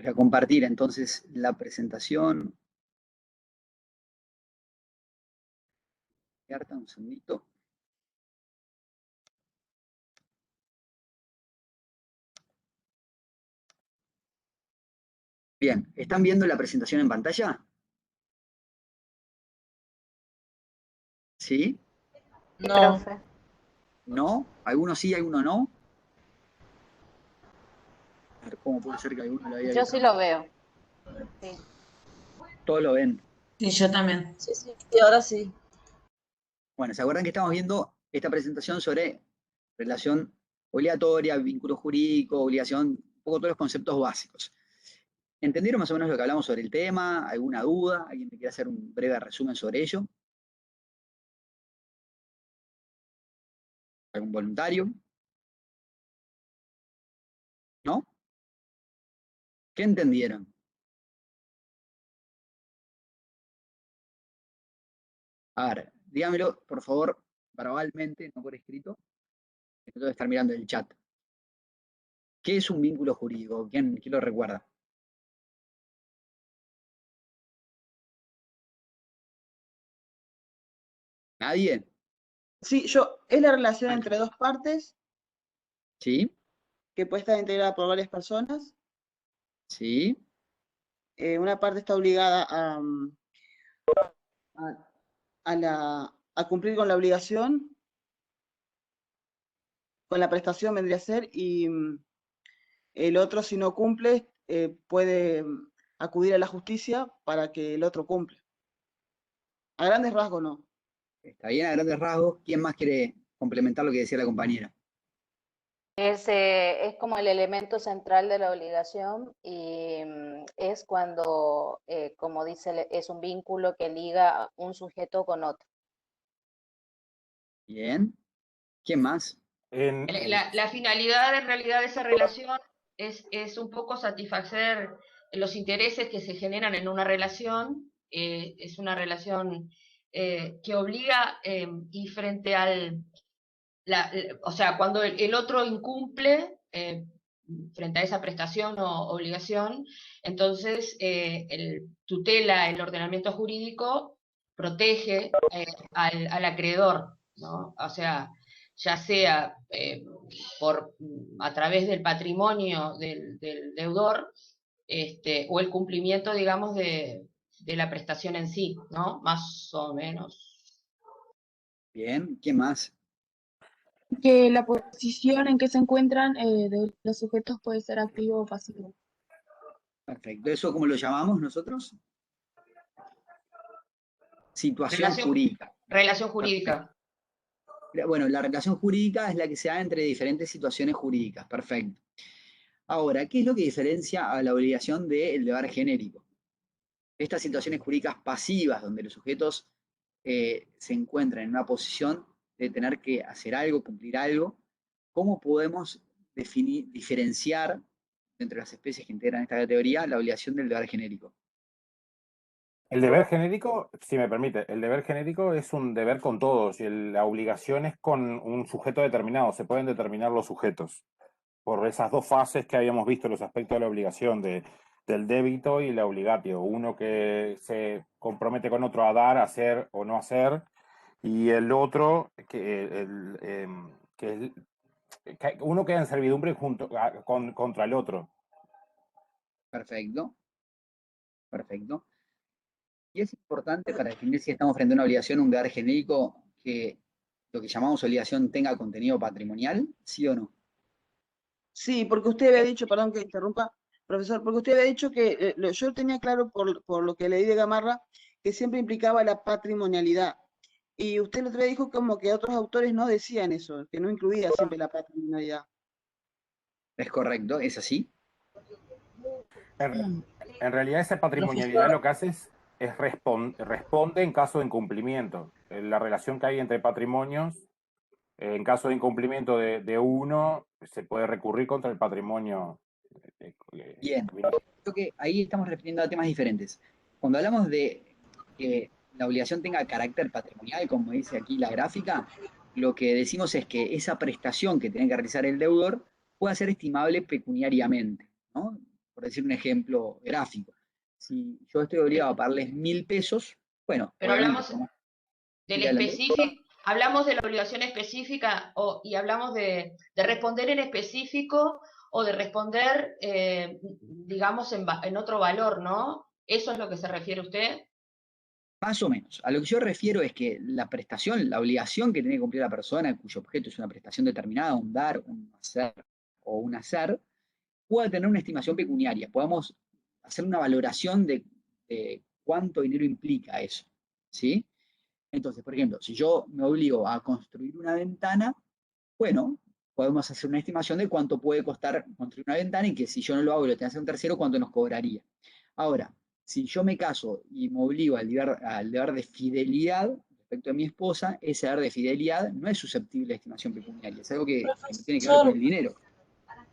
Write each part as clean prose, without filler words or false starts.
Les voy a compartir entonces la presentación. Un segundito. Bien, ¿están viendo la presentación en pantalla? ¿Sí? No. Profe. ¿No? ¿Algunos sí, algunos no? A ver, ¿cómo puede ser que alguno lo haya Yo visto? sí lo veo. Sí. Todos lo ven. Sí, yo también. Sí, sí, ahora sí. Bueno, ¿se acuerdan que estamos viendo esta presentación sobre relación obligatoria, vínculo jurídico, obligación, un poco todos los conceptos básicos? ¿Entendieron más o menos lo que hablamos sobre el tema? ¿Alguna duda? ¿Alguien me quiere hacer un breve resumen sobre ello? ¿Algún voluntario? ¿No? ¿Qué entendieron? A ver, dígamelo, por favor, verbalmente, no por escrito. Que no tengo que estar mirando el chat. ¿Qué es un vínculo jurídico? ¿Quién lo recuerda? ¿Nadie? Sí, es la relación entre dos partes ¿Sí? que puede estar integrada por varias personas. ¿Sí? Una parte está obligada a cumplir con la obligación, con la prestación vendría a ser, y el otro, si no cumple, puede acudir a la justicia para que el otro cumpla. A grandes rasgos no. Está bien, a grandes rasgos. ¿Quién más quiere complementar lo que decía la compañera? Es como el elemento central de la obligación y es cuando, como dice, es un vínculo que liga un sujeto con otro. Bien. ¿Quién más? La finalidad en realidad de esa relación es un poco satisfacer los intereses que se generan en una relación. Es una relación que obliga y frente o sea, cuando el otro incumple frente a esa prestación o obligación, entonces tutela el ordenamiento jurídico, protege al acreedor, ¿no? O sea, ya sea a través del patrimonio del deudor, o el cumplimiento, digamos, de la prestación en sí, ¿no? Más o menos. Bien. ¿Quién más? Que la posición en que se encuentran de los sujetos puede ser activo o pasivo. Perfecto. ¿Eso cómo lo llamamos nosotros? Situación jurídica. Relación jurídica. Bueno, la relación jurídica es la que se da entre diferentes situaciones jurídicas. Perfecto. Ahora, ¿qué es lo que diferencia a la obligación del deber genérico? Estas situaciones jurídicas pasivas, donde los sujetos se encuentran en una posición de tener que hacer algo, cumplir algo, ¿cómo podemos diferenciar entre las especies que integran esta categoría la obligación del deber genérico? El deber genérico, si me permite, el deber genérico es un deber con todos y la obligación es con un sujeto determinado. Se pueden determinar los sujetos por esas dos fases que habíamos visto, los aspectos de la obligación, del débito y la obligatio. Uno que se compromete con otro a dar, hacer o no hacer, y el otro que uno queda en servidumbre contra el otro. Perfecto. Perfecto. Y es importante para definir si estamos frente a una obligación, un deber genérico, que lo que llamamos obligación tenga contenido patrimonial, ¿sí o no? Sí, porque usted había dicho, perdón que interrumpa, profesor, porque usted había dicho que yo tenía claro por lo que leí de Gamarra que siempre implicaba la patrimonialidad. Y usted el otro día dijo como que otros autores no decían eso, que no incluía siempre la patrimonialidad. Es correcto, es así. En realidad esa patrimonialidad lo que hace es responde en caso de incumplimiento. La relación que hay entre patrimonios, en caso de incumplimiento de uno, se puede recurrir contra el patrimonio. Bien, creo que ahí estamos refiriendo a temas diferentes. Cuando hablamos de que la obligación tenga carácter patrimonial, como dice aquí la gráfica, lo que decimos es que esa prestación que tiene que realizar el deudor pueda ser estimable pecuniariamente, ¿no? por decir un ejemplo gráfico. Si yo estoy obligado a pagarles 1.000 pesos, bueno, Pero obviamente, hablamos del sí, adelante. específico, hablamos de la obligación específica y hablamos de responder en específico o de responder, digamos, en otro valor, ¿no? ¿Eso es lo que se refiere usted? Más o menos. A lo que yo refiero es que la prestación, la obligación que tiene que cumplir la persona, cuyo objeto es una prestación determinada, un dar, un hacer o un hacer, pueda tener una estimación pecuniaria. Podamos hacer una valoración de cuánto dinero implica eso, ¿sí? Entonces, por ejemplo, si yo me obligo a construir una ventana, bueno, podemos hacer una estimación de cuánto puede costar construir una ventana y que si yo no lo hago y lo tengo que hacer un tercero, cuánto nos cobraría. Ahora, si yo me caso y me obligo al deber de fidelidad respecto a mi esposa, ese deber de fidelidad no es susceptible de estimación pecuniaria, es algo que no tiene que ver con el dinero.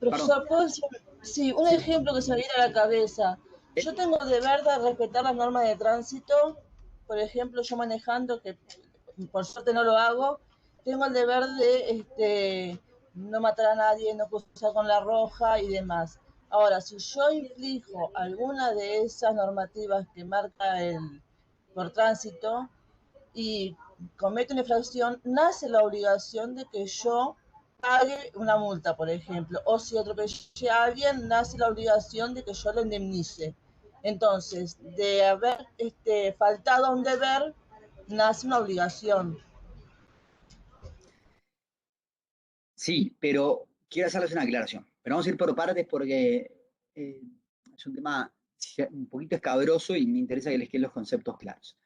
Profesor, ¿puedo decir? Sí, un ejemplo que se me viene a la cabeza. Yo tengo el deber de respetar las normas de tránsito. Por ejemplo, yo manejando, que por suerte no lo hago, tengo el deber de no matar a nadie, no cruzar con la roja y demás. Ahora, si yo inflijo alguna de esas normativas que marca el por tránsito y cometo una infracción, nace la obligación de que yo pague una multa, por ejemplo, o si atropellé a alguien, nace la obligación de que yo lo indemnice. Entonces, de haber faltado a un deber, nace una obligación. Sí, pero quiero hacerles una aclaración. Pero vamos a ir por partes porque es un tema un poquito escabroso y me interesa que les queden los conceptos claros.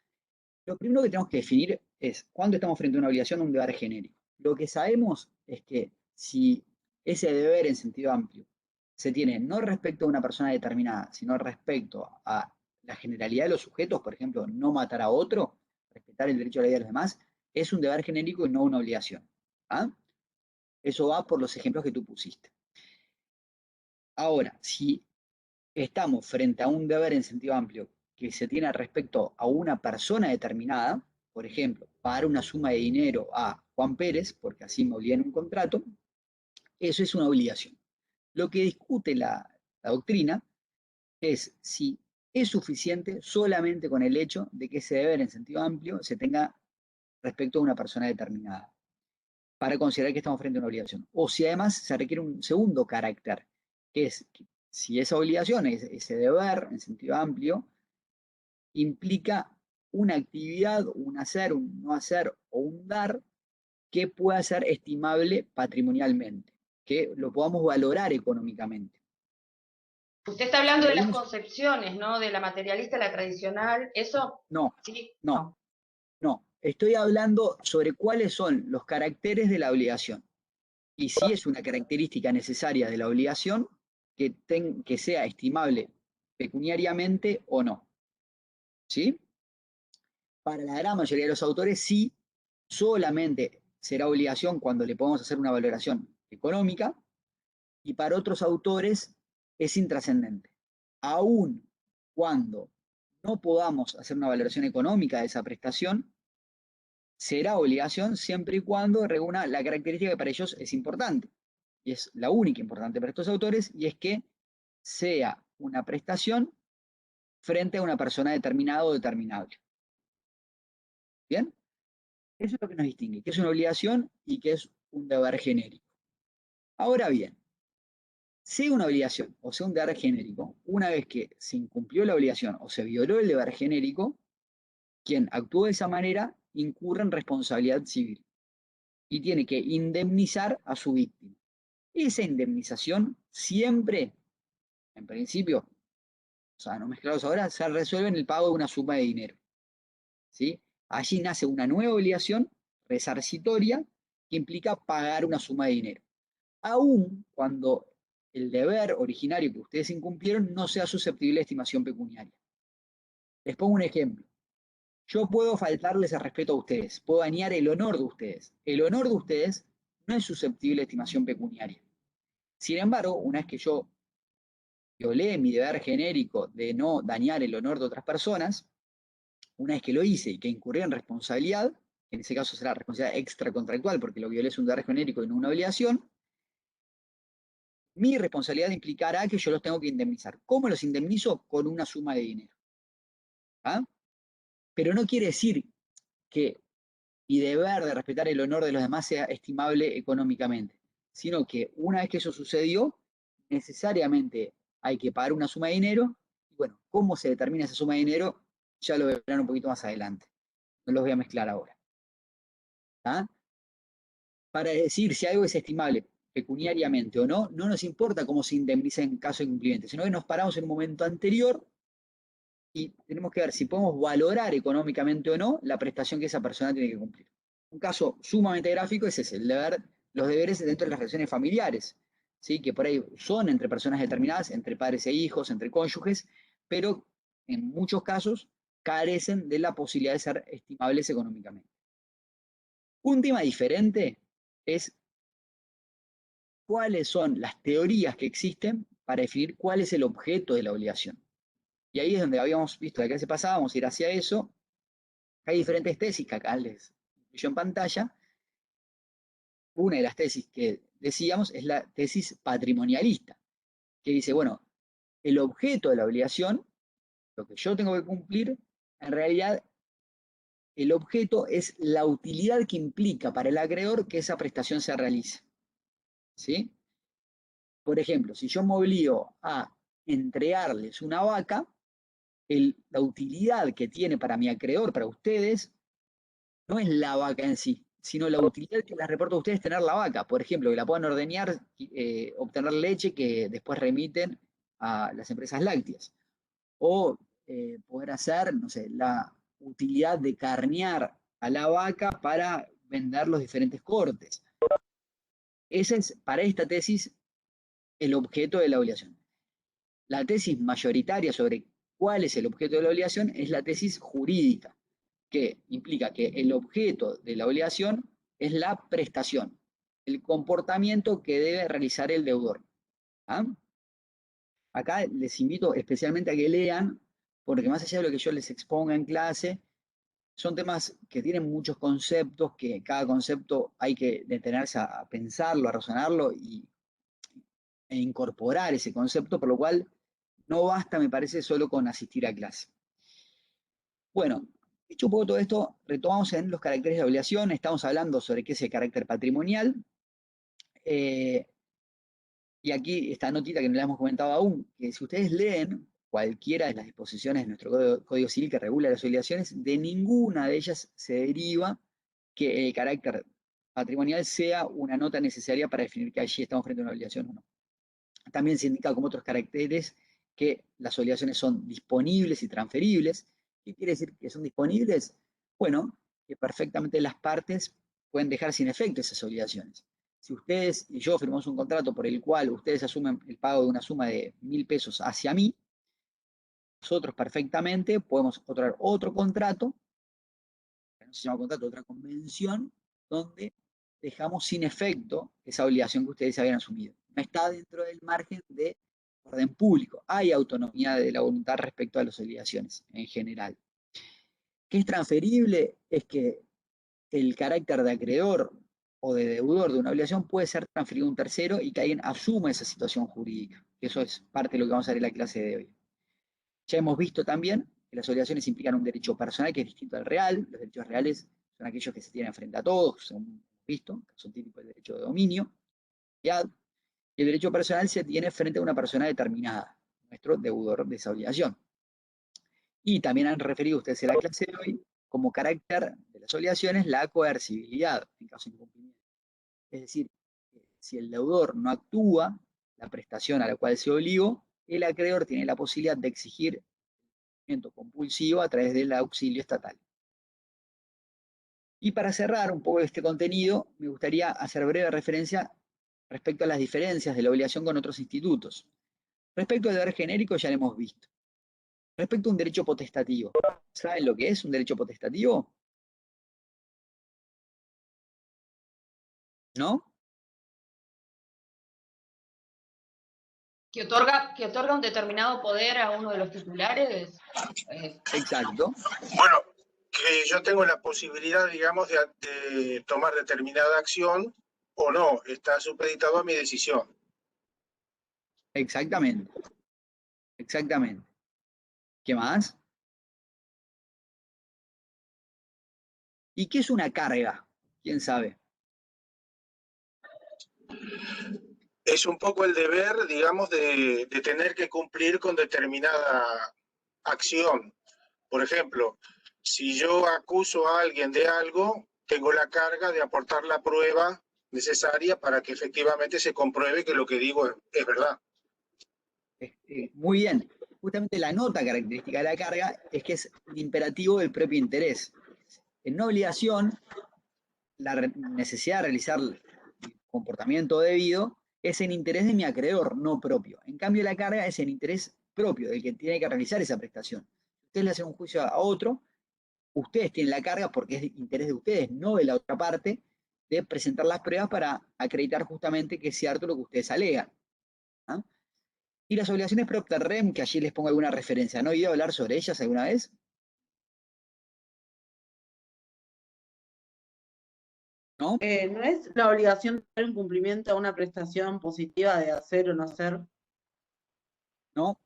Lo primero que tenemos que definir es cuándo estamos frente a una obligación o un deber genérico. Lo que sabemos es que si ese deber en sentido amplio se tiene no respecto a una persona determinada, sino respecto a la generalidad de los sujetos, por ejemplo, no matar a otro, respetar el derecho a la vida de los demás, es un deber genérico y no una obligación. ¿Ah? Eso va por los ejemplos que tú pusiste. Ahora, si estamos frente a un deber en sentido amplio que se tiene respecto a una persona determinada, por ejemplo, pagar una suma de dinero a Juan Pérez, porque así me obliga en un contrato, eso es una obligación. Lo que discute la doctrina es si es suficiente solamente con el hecho de que ese deber en sentido amplio se tenga respecto a una persona determinada, para considerar que estamos frente a una obligación. O si además se requiere un segundo carácter, que es que si esa obligación, ese deber en sentido amplio, implica una actividad, un hacer, un no hacer o un dar que pueda ser estimable patrimonialmente, que lo podamos valorar económicamente. Usted está hablando de las concepciones, ¿no? De la materialista, la tradicional, ¿eso? No, Sí. no. Estoy hablando sobre cuáles son los caracteres de la obligación. Y si es una característica necesaria de la obligación, que sea estimable pecuniariamente o no. ¿Sí? Para la gran mayoría de los autores, sí, solamente será obligación cuando le podemos hacer una valoración económica, y para otros autores es intrascendente. Aún cuando no podamos hacer una valoración económica de esa prestación, será obligación siempre y cuando reúna la característica que para ellos es importante, y es la única importante para estos autores, y es que sea una prestación frente a una persona determinada o determinable. ¿Bien? Eso es lo que nos distingue, que es una obligación y que es un deber genérico. Ahora bien, sea una obligación o sea un deber genérico, una vez que se incumplió la obligación o se violó el deber genérico, quien actuó de esa manera incurre en responsabilidad civil y tiene que indemnizar a su víctima. Esa indemnización siempre, en principio, o sea, no mezclados ahora, se resuelve en el pago de una suma de dinero. ¿Sí? Allí nace una nueva obligación resarcitoria que implica pagar una suma de dinero, aun cuando el deber originario que ustedes incumplieron no sea susceptible de estimación pecuniaria. Les pongo un ejemplo. Yo puedo faltarles el respeto a ustedes, puedo dañar el honor de ustedes. El honor de ustedes no es susceptible de estimación pecuniaria. Sin embargo, una vez que yo violé mi deber genérico de no dañar el honor de otras personas, una vez que lo hice y que incurrí en responsabilidad, que en ese caso será responsabilidad extracontractual porque lo violé es un deber genérico y no una obligación, Mi responsabilidad implicará que yo los tengo que indemnizar. ¿Cómo los indemnizo? Con una suma de dinero. ¿Ah? Pero no quiere decir que mi deber de respetar el honor de los demás sea estimable económicamente, sino que una vez que eso sucedió, necesariamente hay que pagar una suma de dinero. Y bueno, ¿cómo se determina esa suma de dinero? Ya lo verán un poquito más adelante. No los voy a mezclar ahora. ¿Ah? Para decir si algo es estimable pecuniariamente o no, no nos importa cómo se indemniza en caso de incumplimiento, sino que nos paramos en un momento anterior y tenemos que ver si podemos valorar económicamente o no la prestación que esa persona tiene que cumplir. Un caso sumamente gráfico es ese, el deber, los deberes dentro de las relaciones familiares, ¿sí? Que por ahí son entre personas determinadas, entre padres e hijos, entre cónyuges, pero en muchos casos carecen de la posibilidad de ser estimables económicamente. Un tema diferente es cuáles son las teorías que existen para definir cuál es el objeto de la obligación. Y ahí es donde habíamos visto la clase pasada, vamos a ir hacia eso. Hay diferentes tesis que acá les incluyo en pantalla. Una de las tesis que decíamos es la tesis patrimonialista, que dice, bueno, el objeto de la obligación, lo que yo tengo que cumplir, en realidad el objeto es la utilidad que implica para el acreedor que esa prestación se realice. ¿Sí? Por ejemplo, si yo me obligo a entregarles una vaca, la utilidad que tiene para mi acreedor, para ustedes, no es la vaca en sí, sino la utilidad que les reporta a ustedes tener la vaca. Por ejemplo, que la puedan ordeñar, obtener leche que después remiten a las empresas lácteas. O poder hacer, no sé, la utilidad de carnear a la vaca para vender los diferentes cortes. Ese es, para esta tesis, el objeto de la obligación. La tesis mayoritaria sobre cuál es el objeto de la obligación es la tesis jurídica, que implica que el objeto de la obligación es la prestación, el comportamiento que debe realizar el deudor. ¿Ah? Acá les invito especialmente a que lean, porque más allá de lo que yo les exponga en clase, son temas que tienen muchos conceptos, que cada concepto hay que detenerse a pensarlo, a razonarlo e incorporar ese concepto, por lo cual no basta, me parece, solo con asistir a clase. Bueno, dicho un poco todo esto, retomamos en los caracteres de la obligación, estamos hablando sobre qué es el carácter patrimonial, y aquí esta notita que no la hemos comentado aún, que si ustedes leen cualquiera de las disposiciones de nuestro Código Civil que regula las obligaciones, de ninguna de ellas se deriva que el carácter patrimonial sea una nota necesaria para definir que allí estamos frente a una obligación o no. También se indica como otros caracteres que las obligaciones son disponibles y transferibles. ¿Qué quiere decir que son disponibles? Bueno, que perfectamente las partes pueden dejar sin efecto esas obligaciones. Si ustedes y yo firmamos un contrato por el cual ustedes asumen el pago de una suma de 1.000 pesos hacia mí, nosotros perfectamente podemos otorgar otro contrato, que no se llama contrato, otra convención, donde dejamos sin efecto esa obligación que ustedes habían asumido. No está dentro del margen de orden público. Hay autonomía de la voluntad respecto a las obligaciones en general. ¿Qué es transferible? Es que el carácter de acreedor o de deudor de una obligación puede ser transferido a un tercero y que alguien asuma esa situación jurídica. Eso es parte de lo que vamos a ver en la clase de hoy. Ya hemos visto también que las obligaciones implican un derecho personal que es distinto al real. Los derechos reales son aquellos que se tienen frente a todos, según hemos visto, que son típicos del derecho de dominio. Y el derecho personal se tiene frente a una persona determinada, nuestro deudor de esa obligación. Y también han referido ustedes en la clase de hoy como carácter de las obligaciones la coercibilidad en caso de incumplimiento. Es decir, si el deudor no actúa, la prestación a la cual se obligó, el acreedor tiene la posibilidad de exigir cumplimiento compulsivo a través del auxilio estatal. Y para cerrar un poco este contenido, me gustaría hacer breve referencia respecto a las diferencias de la obligación con otros institutos. Respecto al deber genérico ya lo hemos visto. Respecto a un derecho potestativo, ¿saben lo que es un derecho potestativo? ¿No? Que otorga un determinado poder a uno de los titulares. Exacto. Bueno, que yo tengo la posibilidad, digamos, de tomar determinada acción o no, está supeditado a mi decisión. Exactamente, exactamente. ¿Qué más? ¿Y qué es una carga? ¿Quién sabe? Es un poco el deber, digamos, de tener que cumplir con determinada acción. Por ejemplo, si yo acuso a alguien de algo, tengo la carga de aportar la prueba necesaria para que efectivamente se compruebe que lo que digo es verdad. Muy bien. Justamente la nota característica de la carga es que es un imperativo del propio interés. En una obligación, la necesidad de realizar el comportamiento debido es en interés de mi acreedor, no propio. En cambio, la carga es en interés propio, del que tiene que realizar esa prestación. Si ustedes le hacen un juicio a otro, ustedes tienen la carga porque es de interés de ustedes, no de la otra parte, de presentar las pruebas para acreditar justamente que es cierto lo que ustedes alegan. ¿Ah? Y las obligaciones propter rem, que allí les pongo alguna referencia, ¿no he oído hablar sobre ellas alguna vez? ¿No? ¿No es la obligación de dar un cumplimiento a una prestación positiva de hacer o no hacer? ¿No?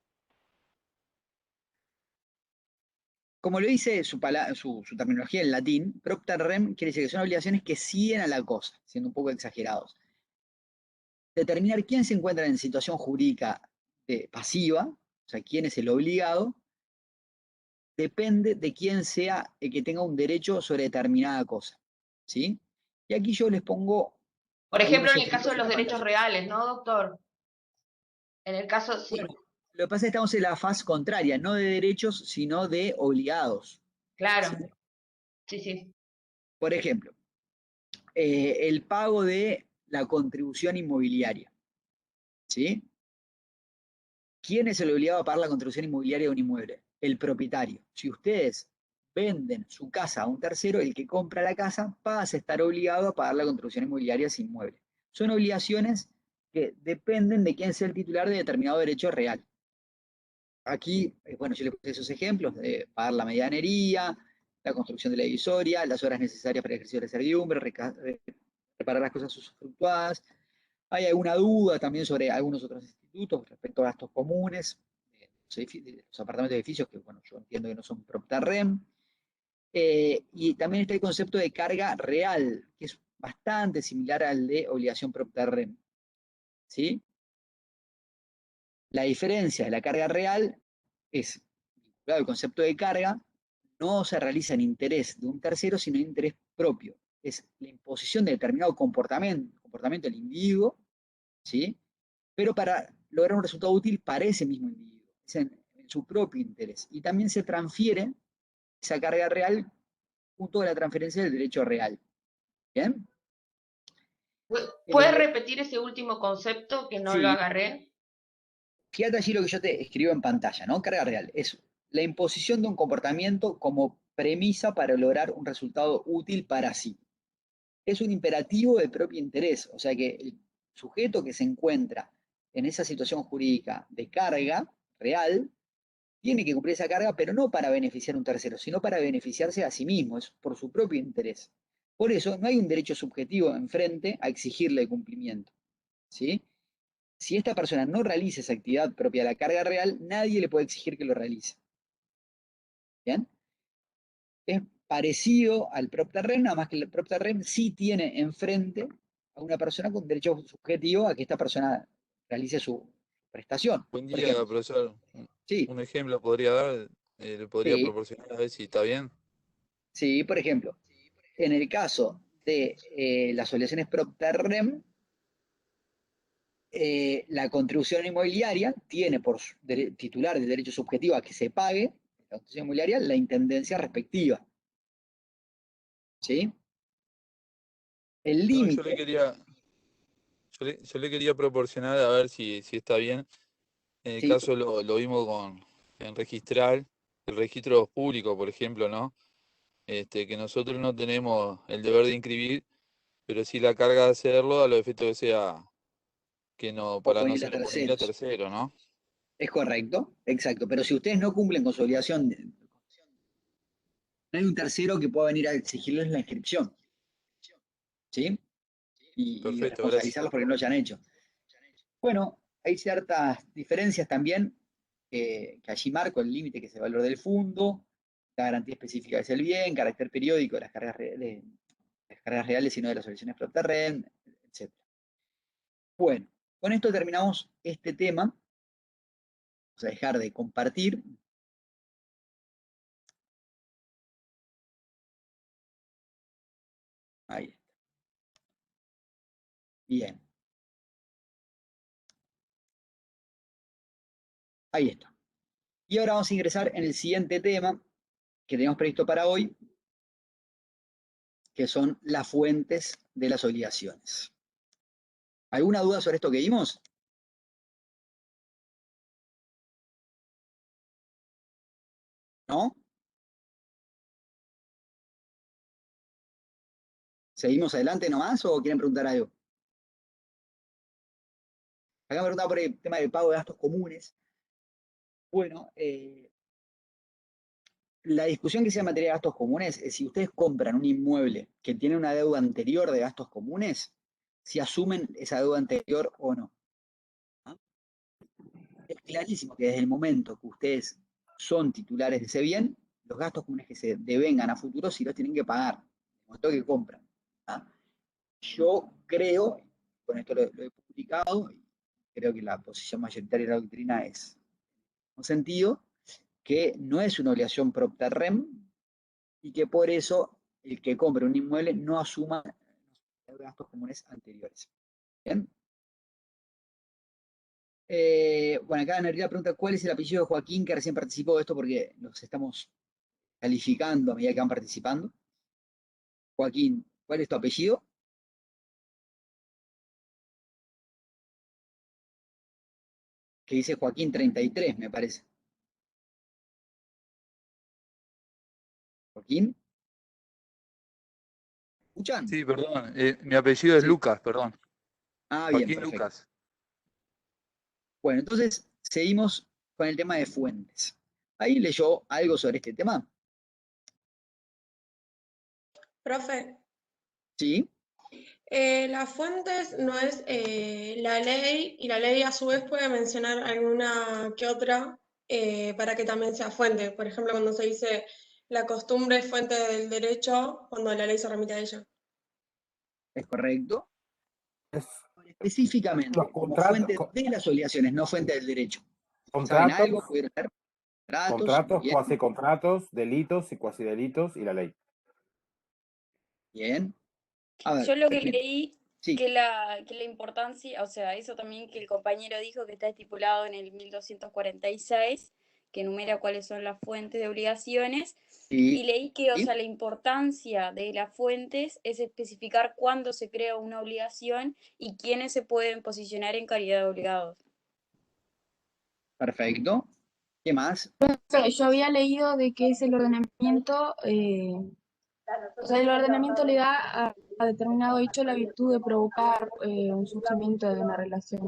Como lo dice su terminología en latín, propter rem quiere decir que son obligaciones que siguen a la cosa, siendo un poco exagerados. Determinar quién se encuentra en situación jurídica pasiva, o sea, quién es el obligado, depende de quién sea el que tenga un derecho sobre determinada cosa. ¿Sí? Y aquí yo les pongo Por ejemplo, algunos en el caso ejemplos de en los la derechos pantalla. reales, ¿no, doctor? En el caso, sí, Bueno, lo que pasa es que estamos en la fase contraria, no de derechos, sino de obligados. claro, ¿Sí? sí, sí. Por ejemplo, el pago de la contribución inmobiliaria. ¿Sí? ¿Quién es el obligado a pagar la contribución inmobiliaria de un inmueble? El propietario. Si ustedes venden su casa a un tercero, el que compra la casa pasa a estar obligado a pagar la contribución inmobiliaria a ese inmueble. Son obligaciones que dependen de quién sea el titular de determinado derecho real. Aquí, bueno, yo les puse esos ejemplos de pagar la medianería, la construcción de la divisoria, las horas necesarias para el ejercicio de la servidumbre, reparar las cosas usufructuadas. Hay alguna duda también sobre algunos otros institutos respecto a gastos comunes, de los apartamentos de edificios, que bueno, yo entiendo que no son propter rem. Y también está el concepto de carga real, que es bastante similar al de obligación propter rem. ¿Sí? La diferencia de la carga real es, vinculado al concepto de carga, no se realiza en interés de un tercero, sino en interés propio. Es la imposición de determinado comportamiento del individuo, ¿sí? Pero para lograr un resultado útil para ese mismo individuo, es en su propio interés. Y también se transfiere esa carga real junto a la transferencia del derecho real. ¿Bien? ¿Puedes repetir ese último concepto que no lo Sí. agarré? Fíjate allí lo que yo te escribo en pantalla, ¿no? Carga real. Es la imposición de un comportamiento como premisa para lograr un resultado útil para sí. Es un imperativo de propio interés, o sea que el sujeto que se encuentra en esa situación jurídica de carga real tiene que cumplir esa carga, pero no para beneficiar a un tercero, sino para beneficiarse a sí mismo, es por su propio interés. Por eso no hay un derecho subjetivo enfrente a exigirle el cumplimiento. ¿Sí? Si esta persona no realiza esa actividad propia de la carga real, nadie le puede exigir que lo realice. ¿Bien? Es parecido al propter rem, nada más que el propter rem sí tiene enfrente a una persona con derecho subjetivo a que esta persona realice su prestación. Buen Por día, ejemplo, profesor. sí, Un ejemplo podría dar, le podría sí, proporcionar a ver si está bien. sí, por ejemplo, en el caso de las obligaciones propter rem, la contribución inmobiliaria tiene por titular de derecho subjetivo a que se pague la contribución inmobiliaria la intendencia respectiva. ¿Sí? El No, límite. yo le quería proporcionar a ver si está bien. En el Sí, caso lo vimos en registrar, el registro público, por ejemplo, ¿no? Que nosotros no tenemos el deber de inscribir, pero sí la carga de hacerlo a los efectos que sea que no, para no oponible a ser oponible a terceros. tercero, ¿no? Es correcto, exacto. Pero si ustedes no cumplen con su obligación, no hay un tercero que pueda venir a exigirles la inscripción. ¿Sí? Y Perfecto, gracias. responsabilizarlos porque no lo hayan hecho. Bueno, hay ciertas diferencias también que allí marco el límite, que es el valor del fondo, la garantía específica es el bien, carácter periódico de las cargas reales y no de las soluciones PropTerrem, etc. Bueno, con esto terminamos este tema. Vamos a dejar de compartir. Ahí está. Bien. Ahí está. Y ahora vamos a ingresar en el siguiente tema que tenemos previsto para hoy, que son las fuentes de las obligaciones. ¿Alguna duda sobre esto que vimos? ¿No? ¿Seguimos adelante nomás o quieren preguntar algo? Acá me preguntaba por el tema del pago de gastos comunes. Bueno, la discusión que se da en materia de gastos comunes es si ustedes compran un inmueble que tiene una deuda anterior de gastos comunes, si asumen esa deuda anterior o no. ¿Ah? Es clarísimo que desde el momento que ustedes son titulares de ese bien, los gastos comunes que se devengan a futuro sí los tienen que pagar, en el momento que compran. ¿Ah? Yo creo, con esto lo he publicado, y creo que la posición mayoritaria de la doctrina es en un sentido, que no es una obligación PropTerrem y que por eso el que compre un inmueble no asuma gastos comunes anteriores. ¿Bien? Bueno, acá Ana Rivera pregunta, ¿cuál es el apellido de Joaquín que recién participó de esto? Porque los estamos calificando a medida que van participando. Joaquín, ¿cuál es tu apellido? Que dice Joaquín 33, me parece. Joaquín, ¿escuchan? Sí, perdón. Mi apellido es Sí. Lucas, perdón. Ah, bien, Joaquín perfecto. Lucas. Bueno, entonces seguimos con el tema de fuentes. ¿Ahí leyó algo sobre este tema? Profe, Sí. las fuentes no es la ley, y la ley a su vez puede mencionar alguna que otra para que también sea fuente. Por ejemplo, cuando se dice la costumbre es fuente del derecho, cuando la ley se remite a ella. ¿Es correcto? Es Específicamente, los como contratos, fuente de las obligaciones, no fuente del derecho. ¿Saben contratos, algo? ¿Pudieron leer? Contratos, contratos, bien, cuasicontratos, delitos y cuasidelitos y la ley. bien. A ver, Yo lo que miren, leí sí, que la importancia, o sea, eso también que el compañero dijo que está estipulado en el 1246, que enumera cuáles son las fuentes de obligaciones, y sí, leí que, o sí, sea, la importancia de las fuentes es especificar cuándo se crea una obligación y quiénes se pueden posicionar en calidad de obligados. perfecto. ¿Qué más? Yo había leído de que es el ordenamiento, o sea, el ordenamiento le da a determinado hecho la virtud de provocar un surgimiento de una relación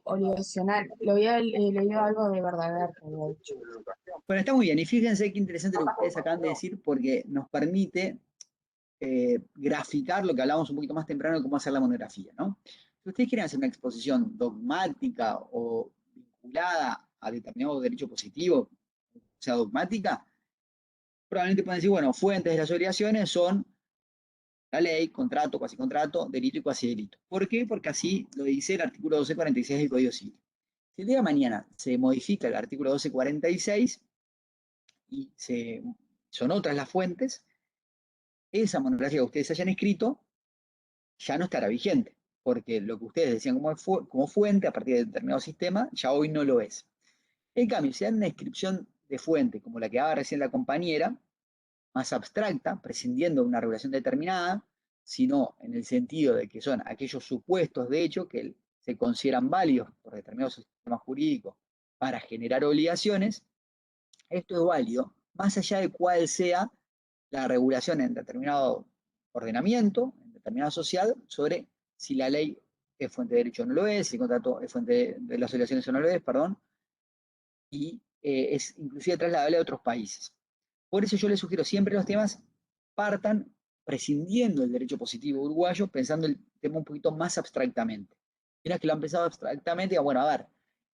obligacional. Lo había leído algo de Verdaguer, que había dicho. Bueno, está muy bien. Y fíjense qué interesante lo que ustedes acaban de decir, porque nos permite graficar lo que hablábamos un poquito más temprano de cómo hacer la monografía, ¿no? Si ustedes quieren hacer una exposición dogmática o vinculada a determinado derecho positivo, o sea, dogmática, probablemente pueden decir, bueno, fuentes de las obligaciones son la ley, contrato, cuasicontrato, delito y cuasidelito. ¿Por qué? Porque así lo dice el artículo 1246 del Código Civil. Si el día de mañana se modifica el artículo 1246 y son otras las fuentes, esa monografía que ustedes hayan escrito ya no estará vigente, porque lo que ustedes decían como fuente a partir de determinado sistema, ya hoy no lo es. En cambio, si dan una descripción de fuente, como la que daba recién la compañera, más abstracta, prescindiendo de una regulación determinada, sino en el sentido de que son aquellos supuestos de hecho que se consideran válidos por determinados sistemas jurídicos para generar obligaciones, esto es válido más allá de cuál sea la regulación en determinado ordenamiento, en determinada sociedad, sobre si la ley es fuente de derecho o no lo es, si el contrato es fuente de las obligaciones o no lo es, perdón, y es inclusive trasladable a otros países. Por eso yo les sugiero siempre los temas partan prescindiendo del derecho positivo uruguayo, pensando el tema un poquito más abstractamente. Y una vez que lo han pensado abstractamente, bueno, a ver,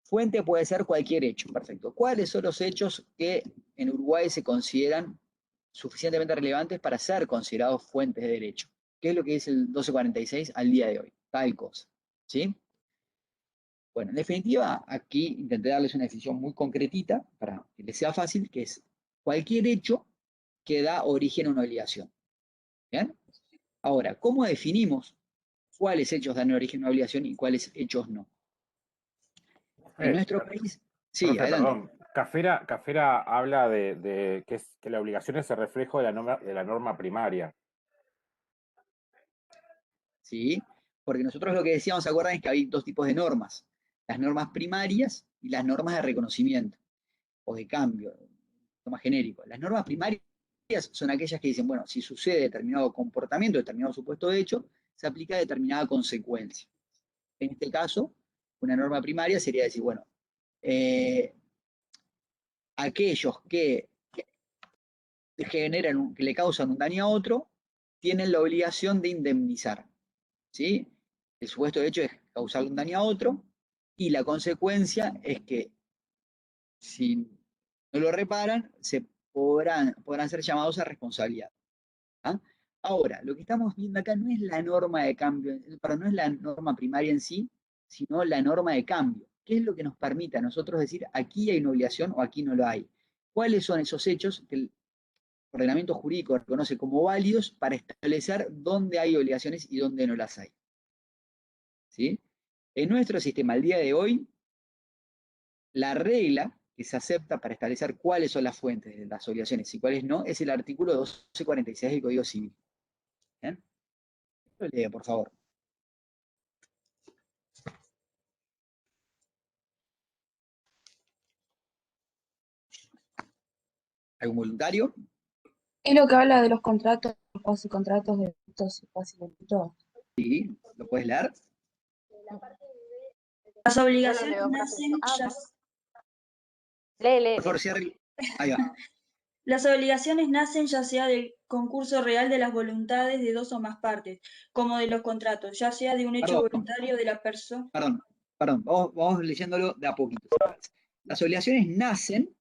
fuente puede ser cualquier hecho, perfecto. ¿Cuáles son los hechos que en Uruguay se consideran suficientemente relevantes para ser considerados fuentes de derecho? ¿Qué es lo que dice el 1246 al día de hoy? Tal cosa, ¿sí? Bueno, en definitiva, aquí intenté darles una definición muy concretita para que les sea fácil, que es cualquier hecho que da origen a una obligación. ¿Bien? Ahora, ¿cómo definimos cuáles hechos dan origen a una obligación y cuáles hechos no? En nuestro país, sí, profe, adelante. perdón. Cafera habla de que la obligación es el reflejo de la norma primaria. ¿Sí? Porque nosotros lo que decíamos, ¿se acuerdan? Es que hay dos tipos de normas. Las normas primarias y las normas de reconocimiento o de cambio, más genérico. Las normas primarias son aquellas que dicen, bueno, si sucede determinado comportamiento, determinado supuesto de hecho, se aplica determinada consecuencia. En este caso, una norma primaria sería decir, bueno, aquellos que que le causan un daño a otro, tienen la obligación de indemnizar. ¿Sí? El supuesto de hecho es causar un daño a otro y la consecuencia es que si no lo reparan, podrán ser llamados a responsabilidad. ¿Ah? Ahora, lo que estamos viendo acá no es la norma de cambio, perdón, no es la norma primaria en sí, sino la norma de cambio. ¿Qué es lo que nos permite a nosotros decir aquí hay una obligación o aquí no lo hay? ¿Cuáles son esos hechos que el ordenamiento jurídico reconoce como válidos para establecer dónde hay obligaciones y dónde no las hay? ¿Sí? En nuestro sistema, al día de hoy, la regla que se acepta para establecer cuáles son las fuentes de las obligaciones y cuáles no es el artículo 1246 del Código Civil. ¿Bien? Lo leo, por favor. ¿Algún voluntario? Es lo que habla de los contratos, los cuasi contratos, delitos y cuasi delitos. Sí, ¿lo puedes leer? Las obligaciones Leo, nacen ya... Lee. Por favor, cierre. Ahí va. Las obligaciones nacen ya sea del concurso real de las voluntades de dos o más partes, como de los contratos, ya sea de un hecho voluntario de la persona. Perdón, vamos leyéndolo de a poquito. Las obligaciones nacen,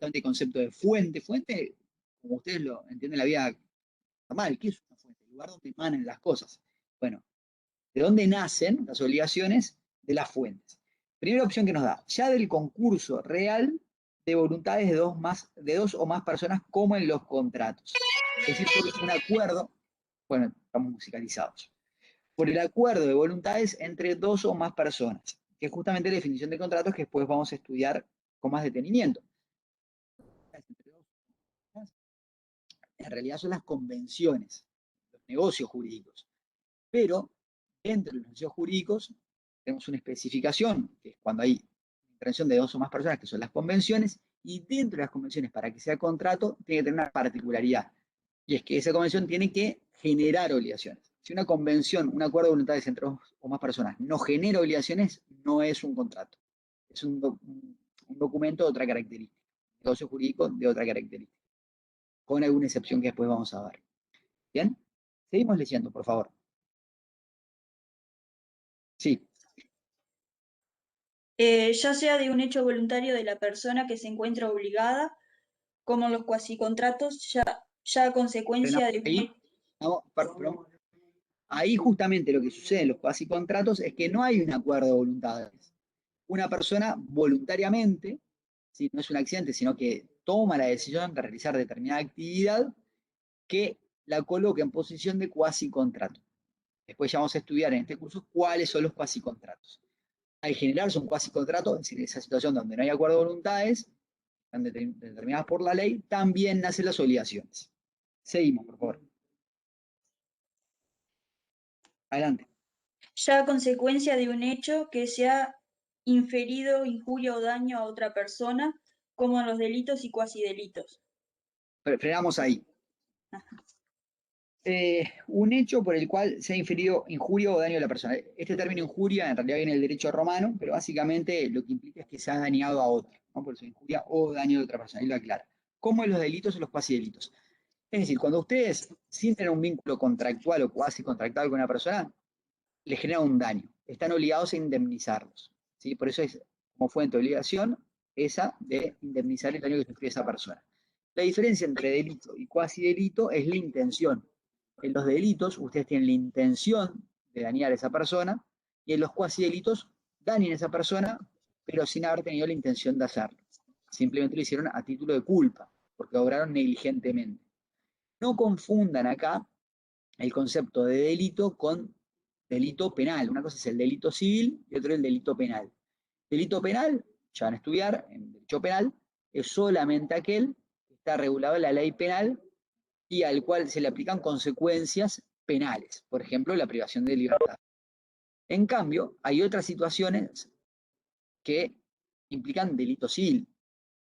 el concepto de fuente, como ustedes lo entienden en la vida normal, ¿qué es una fuente? El lugar donde emanan las cosas. Bueno, ¿de dónde nacen las obligaciones? De las fuentes. Primera opción que nos da, ya del concurso real de voluntades de dos o más personas, como en los contratos. Es decir, por un acuerdo, bueno, estamos musicalizados, por el acuerdo de voluntades entre dos o más personas, que es justamente la definición de contratos que después vamos a estudiar con más detenimiento. En realidad son las convenciones, los negocios jurídicos. Pero dentro de los negocios jurídicos tenemos una especificación, que es cuando hay intervención de dos o más personas, que son las convenciones, y dentro de las convenciones, para que sea contrato, tiene que tener una particularidad, y es que esa convención tiene que generar obligaciones. Si una convención, un acuerdo de voluntades entre dos o más personas no genera obligaciones, no es un contrato. Es un documento de otra característica, un negocio jurídico de otra característica, con alguna excepción que después vamos a ver. ¿Bien? Seguimos leyendo, por favor. Sí. Ya sea de un hecho voluntario de la persona que se encuentra obligada, como los cuasicontratos, ya a consecuencia de... Ahí justamente lo que sucede en los cuasicontratos es que no hay un acuerdo de voluntades. Una persona voluntariamente, ¿sí? No es un accidente, sino que toma la decisión de realizar determinada actividad que la coloca en posición de cuasicontrato. Después ya vamos a estudiar en este curso cuáles son los cuasicontratos. Al generarse un cuasicontrato, es decir, esa situación donde no hay acuerdo de voluntades, están determinadas por la ley, también nacen las obligaciones. Seguimos, por favor. Adelante. Ya a consecuencia de un hecho que se ha inferido injuria o daño a otra persona, como en los delitos y cuasidelitos. Frenamos ahí. Un hecho por el cual se ha inferido injuria o daño a la persona. Este término injuria en realidad viene del derecho romano, pero básicamente lo que implica es que se ha dañado a otro, ¿no? Por eso injuria o daño de otra persona, ahí lo aclara. Como en los delitos o los cuasidelitos. Es decir, cuando ustedes sin tener un vínculo contractual o cuasi contractual con una persona, le genera un daño. están obligados a indemnizarlos, ¿sí? Por eso es como fuente de obligación esa de indemnizar el daño que sufrió esa persona. La diferencia entre delito y cuasi delito es la intención. En los delitos ustedes tienen la intención de dañar a esa persona, y en los cuasi delitos dañan a esa persona, pero sin haber tenido la intención de hacerlo. Simplemente lo hicieron a título de culpa, porque obraron negligentemente. No confundan acá el concepto de delito con delito penal. Una cosa es el delito civil y otro el delito penal. Delito penal, ya van a estudiar, en derecho penal, es solamente aquel que está regulado en la ley penal y al cual se le aplican consecuencias penales, por ejemplo, la privación de libertad. En cambio, hay otras situaciones que implican delito civil.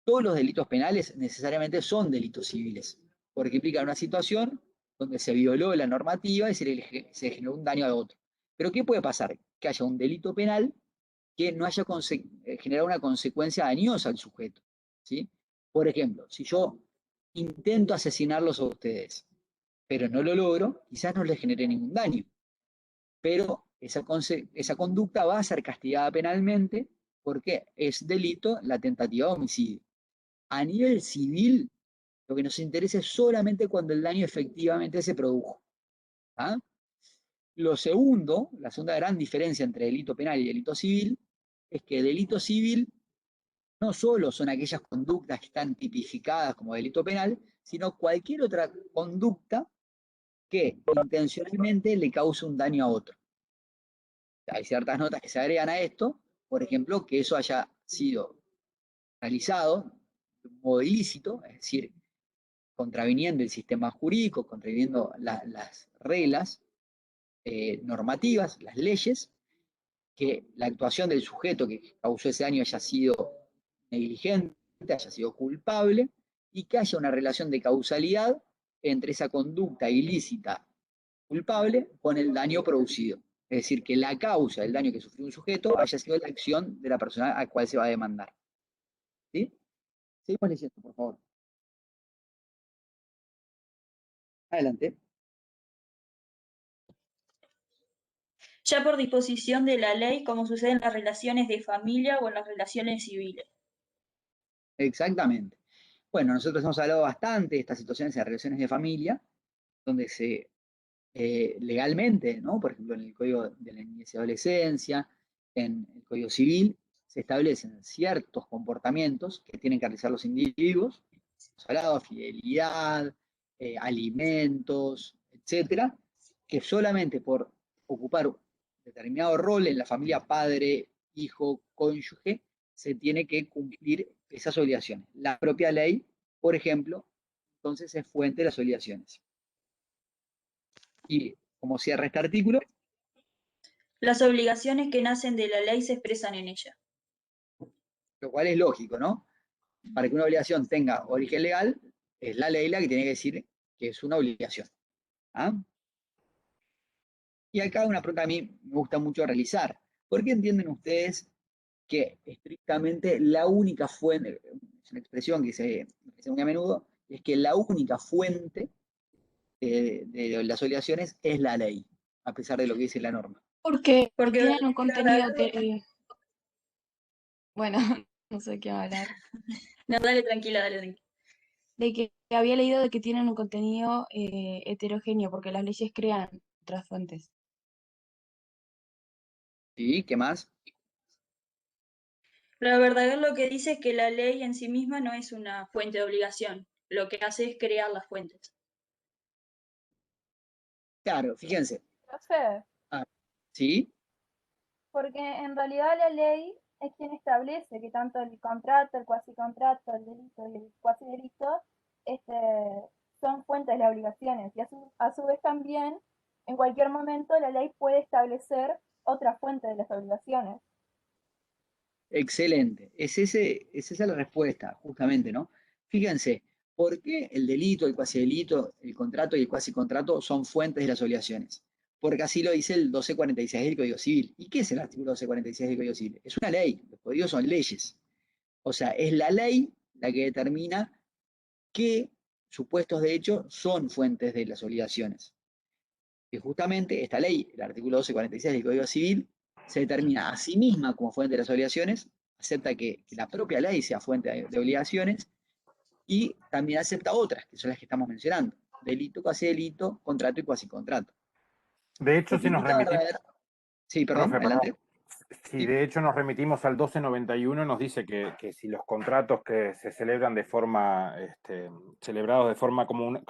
Todos los delitos penales necesariamente son delitos civiles, porque implican una situación donde se violó la normativa y se generó un daño a otro. Pero ¿qué puede pasar? Que haya un delito penal que no haya generado una consecuencia dañosa al sujeto, ¿sí? Por ejemplo, si yo intento asesinarlos a ustedes, pero no lo logro, quizás no les genere ningún daño, pero esa conducta va a ser castigada penalmente porque es delito la tentativa de homicidio. A nivel civil, lo que nos interesa es solamente cuando el daño efectivamente se produjo. ¿Ah? Lo segundo, la segunda gran diferencia entre delito penal y delito civil, es que delito civil no solo son aquellas conductas que están tipificadas como delito penal, sino cualquier otra conducta que intencionalmente le cause un daño a otro. Hay ciertas notas que se agregan a esto, por ejemplo, que eso haya sido realizado de un modo ilícito, es decir, contraviniendo el sistema jurídico, contraviniendo las reglas normativas, las leyes, que la actuación del sujeto que causó ese daño haya sido negligente, haya sido culpable, y que haya una relación de causalidad entre esa conducta ilícita culpable con el daño producido. Es decir, que la causa del daño que sufrió un sujeto haya sido la acción de la persona a la cual se va a demandar. ¿Sí? Seguimos leyendo, por favor. Adelante. Ya por disposición de la ley, como sucede en las relaciones de familia o en las relaciones civiles. Exactamente. Bueno, nosotros hemos hablado bastante de estas situaciones en relaciones de familia, donde se legalmente, ¿no? Por ejemplo, en el Código de la Niñez y Adolescencia, en el Código Civil, se establecen ciertos comportamientos que tienen que realizar los individuos. Hemos hablado de fidelidad, alimentos, etcétera, que solamente por ocupar un determinado rol en la familia padre, hijo, cónyuge, se tiene que cumplir esas obligaciones. La propia ley, por ejemplo, entonces es fuente de las obligaciones. Y como cierra este artículo, Las obligaciones que nacen de la ley se expresan en ella. lo cual es lógico, ¿no? Para que una obligación tenga origen legal, es la ley la que tiene que decir que es una obligación. ¿Ah? Y acá una pregunta a mí me gusta mucho realizar. ¿Por qué entienden ustedes que estrictamente la única fuente, es una expresión que se dice muy a menudo, es que la única fuente de las obligaciones es la ley, a pesar de lo que dice la norma? Porque Porque tienen un contenido... Bueno, no sé qué hablar. No, dale tranquila, dale tranquila. De que había leído de que tienen un contenido heterogéneo, porque las leyes crean otras fuentes. ¿Sí? ¿Qué más? La verdad es lo que dice es que la ley en sí misma no es una fuente de obligación. Lo que hace es crear las fuentes. Claro, fíjense. Profe, ¿Sí? porque en realidad la ley es quien establece que tanto el contrato, el cuasicontrato, el delito y el cuasidelito son fuentes de las obligaciones. Y a su vez también, en cualquier momento, la ley puede establecer otra fuente de las obligaciones. Excelente. Es esa la respuesta, justamente, ¿no? Fíjense, ¿por qué el delito, el cuasidelito, el contrato y el cuasicontrato son fuentes de las obligaciones? Porque así lo dice el 1246 del Código Civil. ¿Y qué es el artículo 1246 del Código Civil? Es una ley, los códigos son leyes. O sea, es la ley la que determina qué supuestos de hecho son fuentes de las obligaciones. Y justamente esta ley, el artículo 1246 del Código Civil, se determina a sí misma como fuente de las obligaciones, acepta que la propia ley sea fuente de obligaciones, y también acepta otras, que son las que estamos mencionando: delito, cuasi delito, contrato y cuasi contrato. De hecho, Lo que si nos implica remitimos, verdadero... Sí, perdón, profe, perdón. adelante. Si Sí. de hecho nos remitimos al 1291, nos dice que si los contratos que se celebran de forma, celebrados de forma común,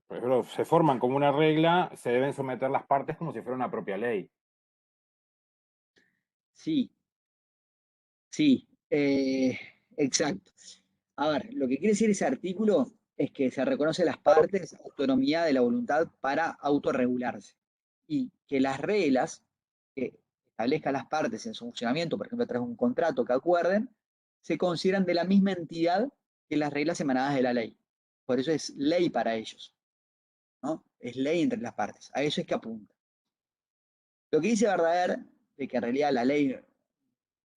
por ejemplo, se forman como una regla, se deben someter las partes como si fuera una propia ley. Sí, sí, exacto. A ver, lo que quiere decir ese artículo es que se reconoce a las partes autonomía de la voluntad para autorregularse, y que las reglas que establezcan las partes en su funcionamiento, por ejemplo, a través de un contrato que acuerden, se consideran de la misma entidad que las reglas emanadas de la ley. Por eso es ley para ellos, ¿no? Es ley entre las partes. A eso es que apunta. Lo que dice Verdaguer, de que en realidad la ley,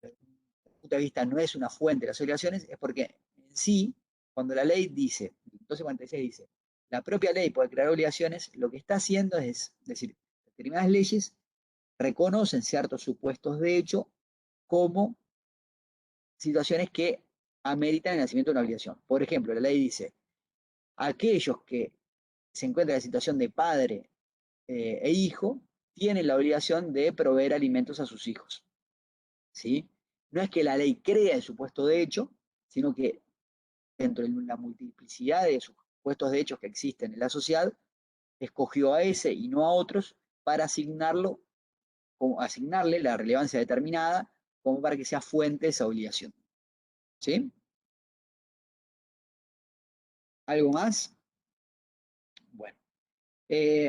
desde mi punto de vista, no es una fuente de las obligaciones, es porque en sí, cuando la ley dice, 1246 dice, la propia ley puede crear obligaciones, lo que está haciendo es decir, determinadas leyes reconocen ciertos supuestos de hecho como situaciones que ameritan el nacimiento de una obligación. Por ejemplo, la ley dice, aquellos que se encuentran en la situación de padre e hijo tienen la obligación de proveer alimentos a sus hijos, ¿sí? No es que la ley crea el supuesto de hecho, sino que dentro de la multiplicidad de supuestos de hechos que existen en la sociedad, escogió a ese y no a otros para asignarle la relevancia determinada como para que sea fuente de esa obligación. ¿Sí? ¿Algo más? Bueno,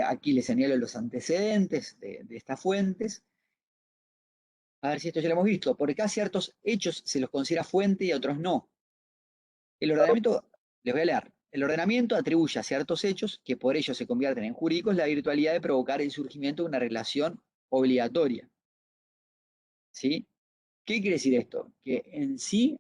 aquí les señalo los antecedentes de estas fuentes. A ver si esto ya lo hemos visto. Porque a ciertos hechos se los considera fuente y a otros no. El ordenamiento, les voy a leer. El ordenamiento atribuye a ciertos hechos, que por ello se convierten en jurídicos, la virtualidad de provocar el surgimiento de una relación obligatoria. ¿Sí? ¿Qué quiere decir esto? Que en sí,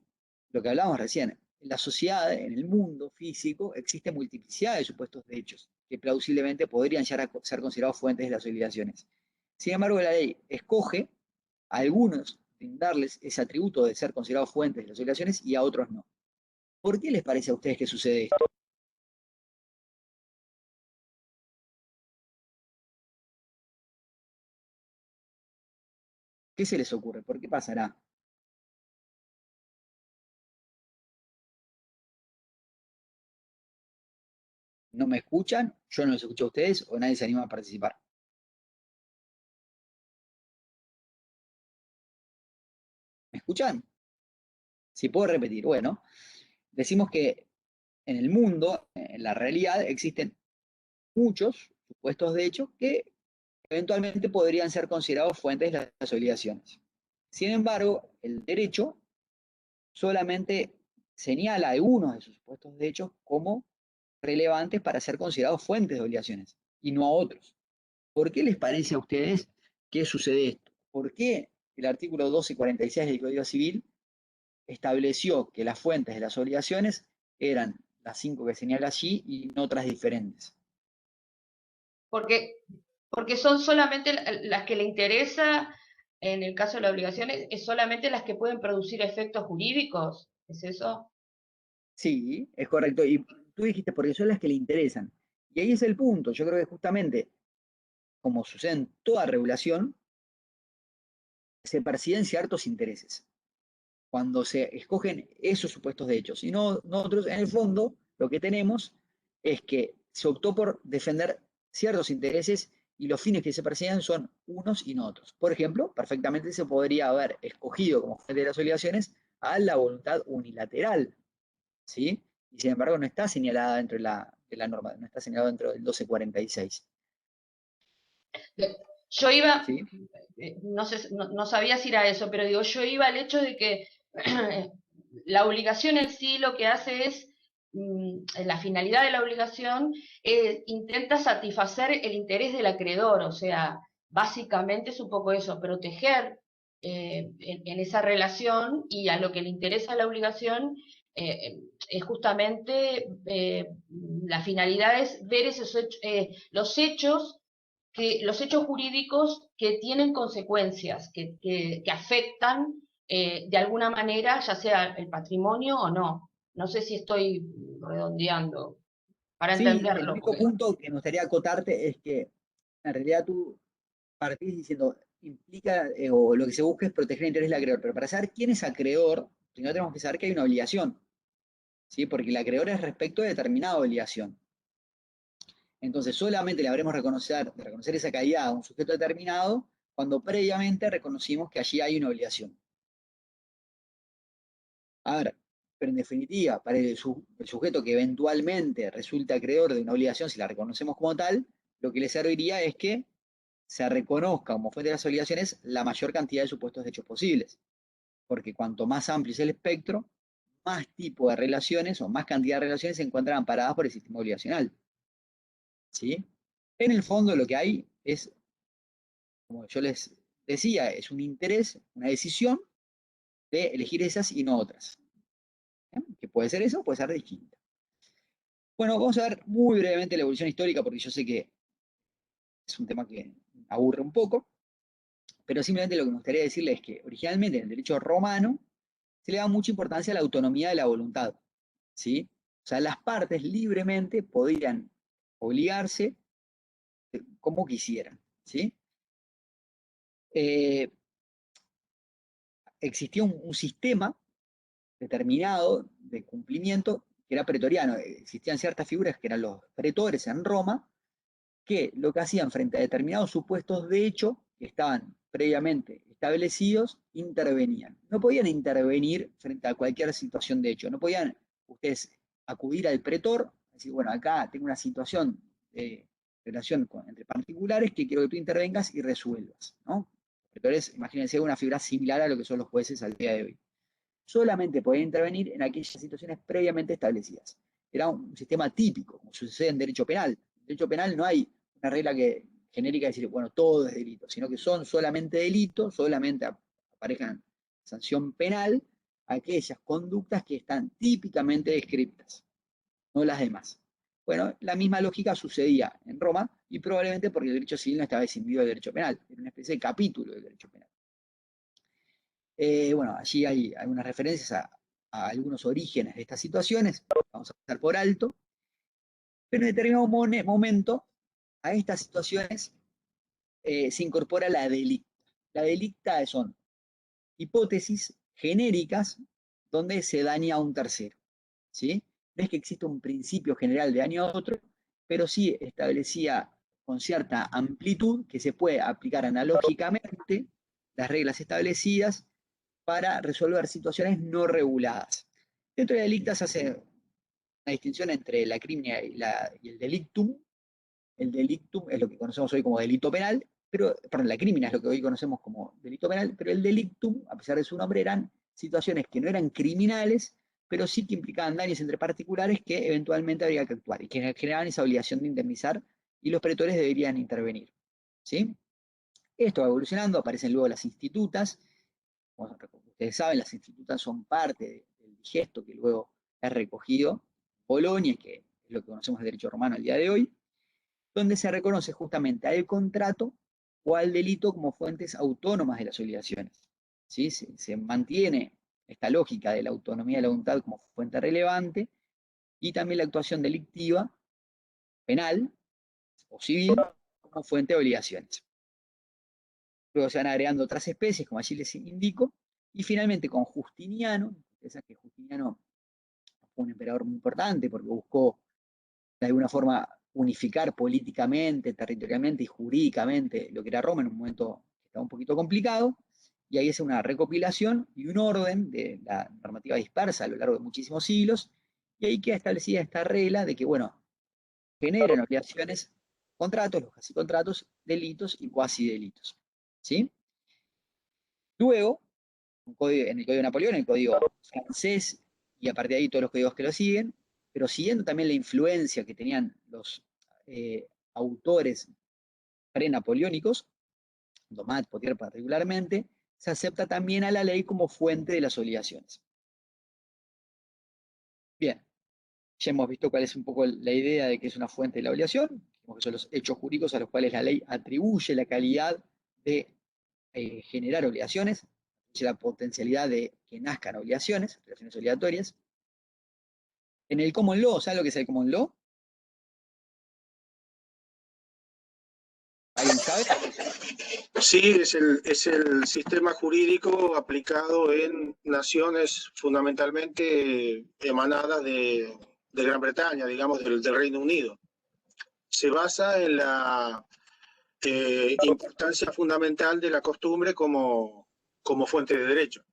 lo que hablábamos recién, en la sociedad, en el mundo físico, existe multiplicidad de supuestos de hechos que plausiblemente podrían llegar a ser considerados fuentes de las obligaciones. Sin embargo, la ley escoge a algunos en darles ese atributo de ser considerados fuentes de las obligaciones y a otros no. ¿Por qué les parece a ustedes que sucede esto? ¿Qué se les ocurre? ¿Por qué pasará? ¿No me escuchan? ¿Yo no los escucho a ustedes o nadie se anima a participar? ¿Me escuchan? Si puedo repetir, bueno, decimos que en el mundo, en la realidad, existen muchos supuestos de hecho que eventualmente podrían ser considerados fuentes de las obligaciones. Sin embargo, el derecho solamente señala algunos de sus supuestos de hecho como relevantes para ser considerados fuentes de obligaciones y no a otros. ¿Por qué les parece a ustedes que sucede esto? ¿Por qué el artículo 1246 del Código Civil estableció que las fuentes de las obligaciones eran las 5 que señala allí y no otras diferentes? Porque son solamente las que le interesa, en el caso de las obligaciones, es solamente las que pueden producir efectos jurídicos, ¿es eso? Sí, es correcto. Y tú dijiste, porque son las que le interesan. Y ahí es el punto. Yo creo que justamente, como sucede en toda regulación, se persiguen ciertos intereses cuando se escogen esos supuestos de hechos. Y no nosotros, en el fondo, lo que tenemos es que se optó por defender ciertos intereses y los fines que se persiguen son unos y no otros. Por ejemplo, perfectamente se podría haber escogido como fuente de las obligaciones a la voluntad unilateral, ¿sí? Y sin embargo no está señalada dentro de la norma, no está señalado dentro del 1246. Yo iba, ¿Sí? no sé, no sabía si era eso, pero digo, yo iba al hecho de que la obligación en sí lo que hace es, la finalidad de la obligación intenta satisfacer el interés del acreedor, o sea, básicamente es un poco eso, proteger en esa relación, y a lo que le interesa la obligación es justamente, la finalidad es ver esos hechos, los hechos que los hechos jurídicos que tienen consecuencias, que afectan de alguna manera, ya sea el patrimonio o no. No sé si estoy redondeando para Sí, el entenderlo. único Porque... punto que me gustaría acotarte es que en realidad tú partís diciendo, implica, o lo que se busca es proteger el interés del acreedor, pero para saber quién es acreedor, primero tenemos que saber que hay una obligación, ¿sí? Porque el acreedor es respecto de determinada obligación. Entonces, solamente le habremos de reconocer esa calidad a un sujeto determinado cuando previamente reconocimos que allí hay una obligación. Ahora, pero en definitiva, para el sujeto que eventualmente resulta acreedor de una obligación, si la reconocemos como tal, lo que le serviría es que se reconozca como fuente de las obligaciones la mayor cantidad de supuestos de hechos posibles. Porque cuanto más amplio es el espectro, más tipo de relaciones o más cantidad de relaciones se encuentran amparadas por el sistema obligacional. ¿Sí? En el fondo lo que hay es, como yo les decía, es un interés, una decisión de elegir esas y no otras. Que puede ser eso, puede ser distinta. Bueno, vamos a ver muy brevemente la evolución histórica, porque yo sé que es un tema que aburre un poco, pero simplemente lo que me gustaría decirles es que originalmente en el derecho romano se le da mucha importancia a la autonomía de la voluntad, ¿sí? O sea, las partes libremente podían obligarse como quisieran, ¿sí? Existía un sistema determinado de cumplimiento que era pretoriano. Existían ciertas figuras que eran los pretores en Roma, que lo que hacían frente a determinados supuestos de hecho que estaban previamente establecidos, intervenían. No podían intervenir frente a cualquier situación de hecho. No podían ustedes acudir al pretor, decir, bueno, acá tengo una situación de relación entre particulares que quiero que tú intervengas y resuelvas, ¿no? Pretores, imagínense una figura similar a lo que son los jueces al día de hoy. Solamente podían intervenir en aquellas situaciones previamente establecidas. Era un sistema típico, como sucede en derecho penal. En derecho penal no hay una regla genérica de decir, bueno, todo es delito, sino que son solamente delitos, solamente aparejan sanción penal aquellas conductas que están típicamente descritas, no las demás. Bueno, la misma lógica sucedía en Roma y probablemente porque el derecho civil no estaba desinhibido del derecho penal, era una especie de capítulo del derecho penal. Bueno, allí hay algunas referencias a algunos orígenes de estas situaciones, vamos a pasar por alto, pero en determinado momento a estas situaciones se incorpora la delicta. La delicta son hipótesis genéricas donde se daña a un tercero, ¿sí? No es que exista un principio general de daño a otro, pero sí establecía con cierta amplitud que se puede aplicar analógicamente las reglas establecidas para resolver situaciones no reguladas. Dentro de delictas se hace una distinción entre la crimina y el delictum. El delictum es lo que conocemos hoy como delito penal, pero, perdón, la crimina es lo que hoy conocemos como delito penal, pero el delictum, a pesar de su nombre, eran situaciones que no eran criminales, pero sí que implicaban daños entre particulares que eventualmente habría que actuar y que generaban esa obligación de indemnizar y los pretores deberían intervenir. ¿Sí? Esto va evolucionando, aparecen luego las institutas. Bueno, ustedes saben, las institutas son parte del digesto que luego es recogido en Polonia, que es lo que conocemos del derecho romano al día de hoy, donde se reconoce justamente al contrato o al delito como fuentes autónomas de las obligaciones. ¿Sí? Se mantiene esta lógica de la autonomía de la voluntad como fuente relevante y también la actuación delictiva, penal o civil, como fuente de obligaciones. Luego se van agregando otras especies, como allí les indico, y finalmente con Justiniano, ustedes saben que Justiniano fue un emperador muy importante porque buscó de alguna forma unificar políticamente, territorialmente y jurídicamente lo que era Roma en un momento que estaba un poquito complicado, y ahí hace una recopilación y un orden de la normativa dispersa a lo largo de muchísimos siglos, y ahí queda establecida esta regla de que, bueno, generan obligaciones, contratos, los casi contratos, delitos y cuasi delitos. ¿Sí? Luego, en el Código de Napoleón, en el Código francés, y a partir de ahí todos los códigos que lo siguen, pero siguiendo también la influencia que tenían los autores prenapoleónicos, Domat, Potier particularmente, se acepta también a la ley como fuente de las obligaciones. Bien, ya hemos visto cuál es un poco la idea de que es una fuente de la obligación, que son los hechos jurídicos a los cuales la ley atribuye la calidad de generar obligaciones, la potencialidad de que nazcan obligaciones obligatorias. En el common law, ¿saben lo que es el common law? ¿Alguien sabe? Sí, es el sistema jurídico aplicado en naciones fundamentalmente emanadas de Gran Bretaña, digamos, del Reino Unido. Se basa en la importancia fundamental de la costumbre como fuente de derecho.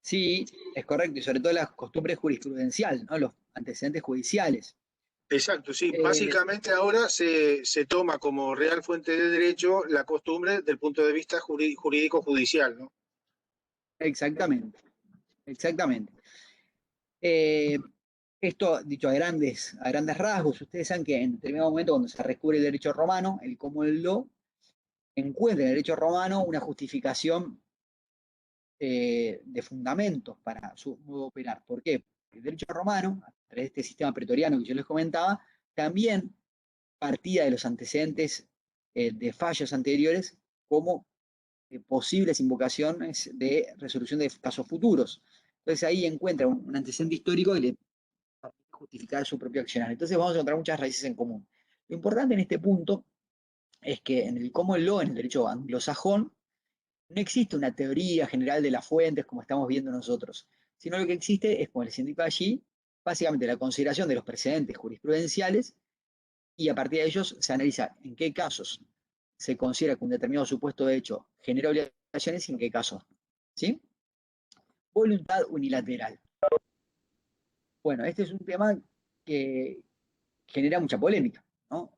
Sí, es correcto, y sobre todo las costumbres jurisprudenciales, ¿no? Los antecedentes judiciales. Exacto, sí. Básicamente ahora se toma como real fuente de derecho la costumbre del punto de vista jurídico judicial, ¿no? Exactamente, exactamente. Esto, dicho a grandes rasgos, ustedes saben que en determinado momento, cuando se descubre el derecho romano, el common law encuentra en el derecho romano una justificación de fundamentos para su modo de operar. ¿Por qué? Porque el derecho romano, a través de este sistema pretoriano que yo les comentaba, también partía de los antecedentes de fallos anteriores como posibles invocaciones de resolución de casos futuros. Entonces ahí encuentra un antecedente histórico y le permite justificar su propio accionar. Entonces vamos a encontrar muchas raíces en común. Lo importante en este punto es que en el common law, en el derecho anglosajón, no existe una teoría general de las fuentes como estamos viendo nosotros, sino lo que existe es, como les indico allí, básicamente la consideración de los precedentes jurisprudenciales y a partir de ellos se analiza en qué casos se considera que un determinado supuesto de hecho genera obligaciones y en qué casos. ¿Sí? Voluntad unilateral. Bueno, este es un tema que genera mucha polémica, ¿no?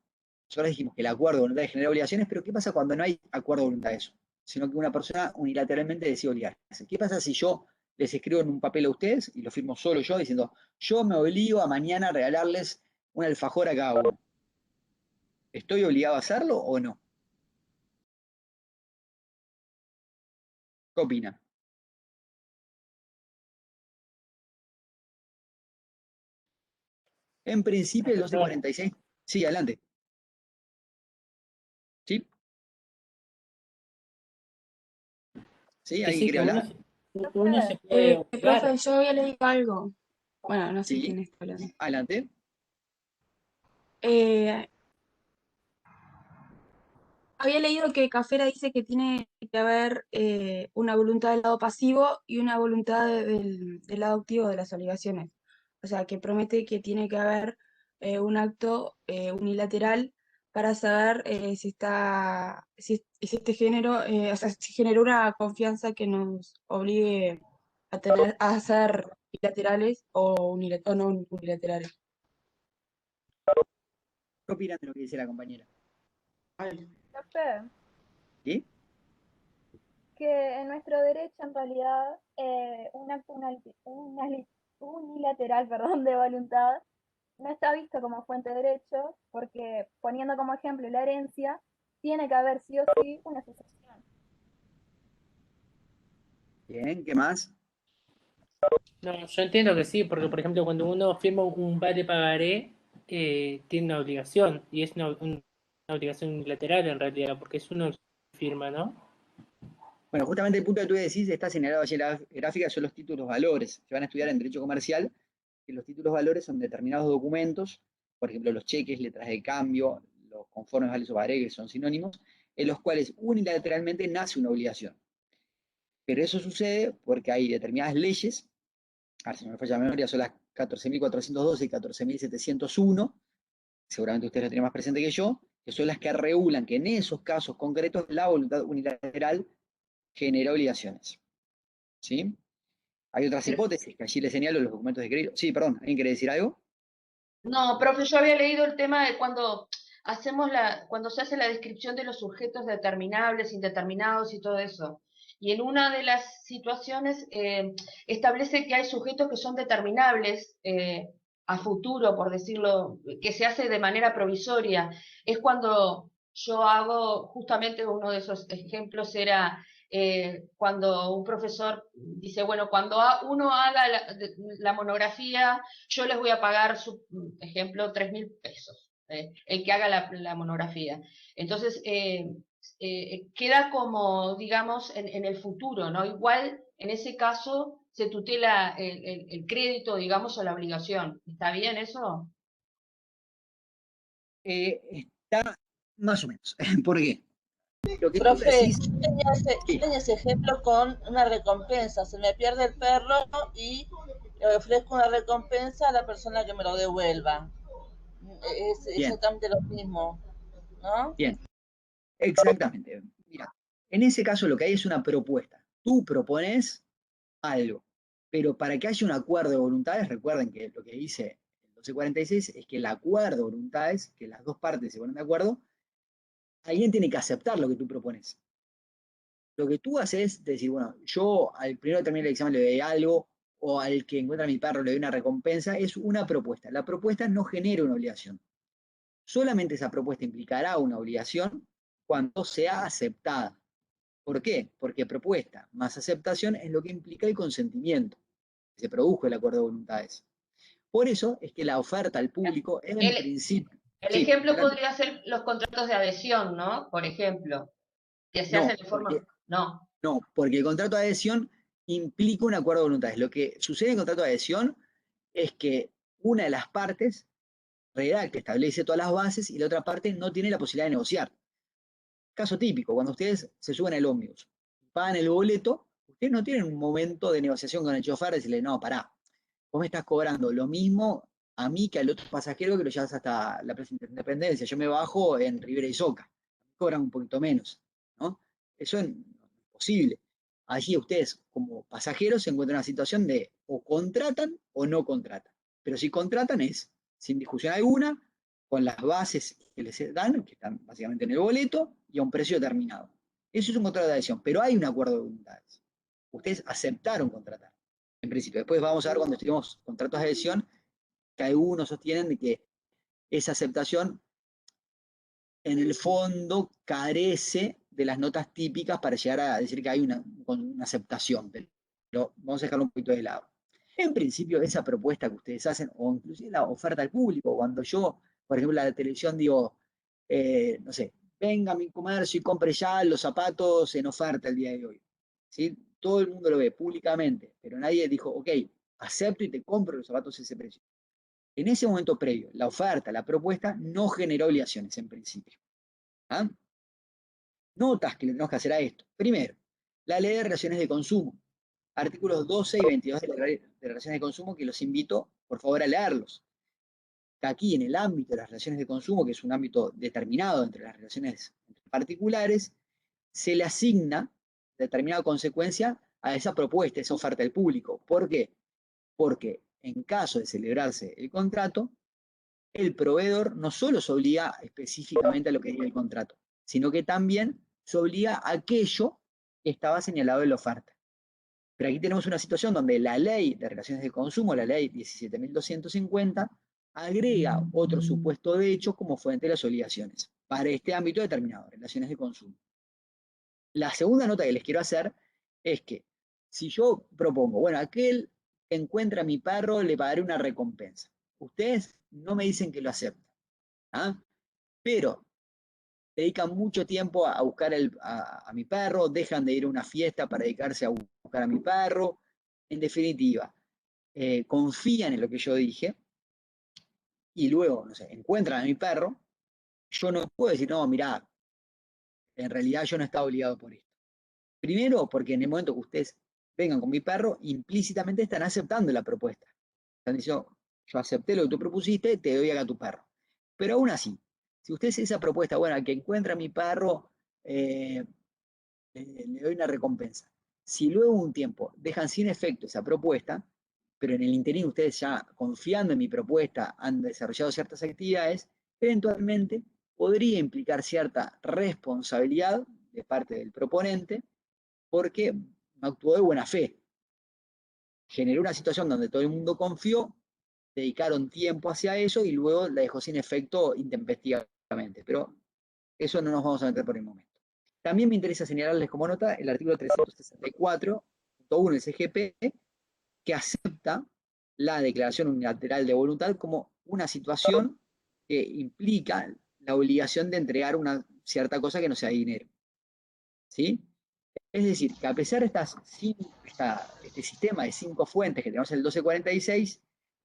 Nosotros dijimos que el acuerdo de voluntad genera obligaciones, pero ¿qué pasa cuando no hay acuerdo de voluntad de eso? Sino que una persona unilateralmente decide obligarse. ¿Qué pasa si yo les escribo en un papel a ustedes y lo firmo solo yo diciendo, yo me obligo a mañana regalarles un alfajor a cada uno? ¿Estoy obligado a hacerlo o no? ¿Qué opina? En principio el 1246. Sí, adelante. ¿Sí? ¿Sí? ¿Alguien quiere hablar? Uno se puede obligar. Profe, yo había leído algo. Bueno, no sé Sí. quién está hablando. Adelante. Había leído que Cafera dice que tiene que haber una voluntad del lado pasivo y una voluntad del lado activo de las obligaciones. O sea, que promete que tiene que haber un acto unilateral para saber si este género, o sea, si generó una confianza que nos obligue a ser bilaterales o no unilaterales. ¿Qué opinan de lo que dice la compañera? Profe, ¿Sí? que en nuestro derecho en realidad un acto unilateral, perdón, de voluntad no está visto como fuente de derecho porque, poniendo como ejemplo la herencia, tiene que haber sí o sí una sucesión. Bien, ¿qué más? No, yo entiendo que sí, porque por ejemplo cuando uno firma un vale pagaré, tiene una obligación, y es una obligación unilateral en realidad, porque es uno el que firma, ¿no? Bueno, justamente el punto que tú decís está señalado allí en la gráfica, son los títulos valores. Se van a estudiar en Derecho Comercial, que los títulos valores son determinados documentos, por ejemplo, los cheques, letras de cambio, los conformes, vales o pagaré, que son sinónimos, en los cuales unilateralmente nace una obligación. Pero eso sucede porque hay determinadas leyes, a ver si no me falla la memoria, son las 14.412 y 14.701, seguramente ustedes lo tienen más presente que yo, que son las que regulan que en esos casos concretos la voluntad unilateral genera obligaciones. ¿Sí? Hay otras hipótesis que allí les señalo los documentos de crédito. Sí, perdón, ¿alguien quiere decir algo? No, profe, yo había leído el tema de cuando cuando se hace la descripción de los sujetos determinables, indeterminados y todo eso. Y en una de las situaciones establece que hay sujetos que son determinables a futuro, por decirlo, que se hace de manera provisoria. Es cuando yo hago, justamente uno de esos ejemplos era cuando un profesor dice, bueno, cuando uno haga la monografía, yo les voy a pagar, su ejemplo, 3.000 pesos, el que haga la monografía. Entonces, queda como, digamos, en el futuro, ¿no? Igual, en ese caso, se tutela el crédito, digamos, o la obligación. ¿Está bien eso? Está más o menos. ¿Por qué? Lo que tú Profe, decís, yo tenía ese ejemplo con una recompensa. Se me pierde el perro y le ofrezco una recompensa a la persona que me lo devuelva. Es bien, exactamente lo mismo, ¿no? bien, exactamente. Mira, en ese caso lo que hay es una propuesta. Tú propones algo, pero para que haya un acuerdo de voluntades, recuerden que lo que dice el 1246 es que el acuerdo de voluntades, que las dos partes se ponen de acuerdo, alguien tiene que aceptar lo que tú propones. Lo que tú haces es decir, bueno, yo al primero que termine el examen le doy algo, o al que encuentra a mi perro le doy una recompensa, es una propuesta. La propuesta no genera una obligación. Solamente esa propuesta implicará una obligación cuando sea aceptada. ¿Por qué? Porque propuesta más aceptación es lo que implica el consentimiento. Se produjo el acuerdo de voluntades. Por eso es que la oferta al público en principio... El Sí, ejemplo adelante. podría ser los contratos de adhesión, ¿no? Por ejemplo, que se hacen de forma... No. No, porque el contrato de adhesión implica un acuerdo de voluntades. Lo que sucede en el contrato de adhesión es que una de las partes redacta, establece todas las bases y la otra parte no tiene la posibilidad de negociar. Caso típico, cuando ustedes se suben al ómnibus, pagan el boleto, ustedes no tienen un momento de negociación con el chofer de decirle, no, pará, vos me estás cobrando lo mismo a mí que al otro pasajero que lo llevas hasta la Plaza Independencia. Yo me bajo en Rivera y Soca, me cobran un poquito menos, ¿no? Eso es imposible. Allí ustedes, como pasajeros, se encuentran en una situación de o contratan o no contratan. Pero si contratan es, sin discusión alguna, con las bases que les dan, que están básicamente en el boleto, y a un precio determinado. Eso es un contrato de adhesión, pero hay un acuerdo de voluntades. Ustedes aceptaron contratar, en principio. Después vamos a ver cuando estudiemos contratos de adhesión, que algunos sostienen de que esa aceptación en el fondo carece de las notas típicas para llegar a decir que hay una aceptación, pero vamos a dejarlo un poquito de lado. En principio, esa propuesta que ustedes hacen, o inclusive la oferta al público, cuando yo, por ejemplo, a la televisión digo, no sé, venga a mi comercio y compre ya los zapatos en oferta el día de hoy. ¿Sí? Todo el mundo lo ve públicamente, pero nadie dijo, ok, acepto y te compro los zapatos a ese precio. En ese momento previo, la oferta, la propuesta, no generó obligaciones en principio. ¿Ah? Notas que le tenemos que hacer a esto. Primero, la ley de relaciones de consumo. Artículos 12 y 22 de la ley de relaciones de consumo, que los invito, por favor, a leerlos. Aquí, en el ámbito de las relaciones de consumo, que es un ámbito determinado entre las relaciones particulares, se le asigna determinada consecuencia a esa propuesta, esa oferta al público. ¿Por qué? Porque en caso de celebrarse el contrato, el proveedor no solo se obliga específicamente a lo que diga el contrato, sino que también se obliga a aquello que estaba señalado en la oferta. Pero aquí tenemos una situación donde la ley de relaciones de consumo, la ley 17.250, agrega otro supuesto de hecho como fuente de las obligaciones para este ámbito determinado, relaciones de consumo. La segunda nota que les quiero hacer es que si yo propongo, bueno, aquel que encuentra a mi perro le pagaré una recompensa. Ustedes no me dicen que lo aceptan, ¿ah? Pero dedican mucho tiempo a buscar a mi perro, dejan de ir a una fiesta para dedicarse a buscar a mi perro. En definitiva, confían en lo que yo dije y luego, no sé, encuentran a mi perro. Yo no puedo decir, no, mirá, en realidad yo no estaba obligado por esto. Primero, porque en el momento que ustedes vengan con mi perro, implícitamente están aceptando la propuesta. Están diciendo, yo acepté lo que tú propusiste, te doy acá tu perro. Pero aún así, si usted hace esa propuesta, bueno, al que encuentra a mi perro, le doy una recompensa. Si luego un tiempo dejan sin efecto esa propuesta, pero en el interín ustedes ya confiando en mi propuesta han desarrollado ciertas actividades, eventualmente podría implicar cierta responsabilidad de parte del proponente porque actuó de buena fe. Generó una situación donde todo el mundo confió, dedicaron tiempo hacia eso y luego la dejó sin efecto intempestivamente. Pero eso no nos vamos a meter por el momento. También me interesa señalarles como nota el artículo 364.1 del CGP, que acepta la declaración unilateral de voluntad como una situación que implica la obligación de entregar una cierta cosa que no sea dinero. ¿Sí? Es decir, que a pesar de este sistema de 5 fuentes que tenemos en el 1246,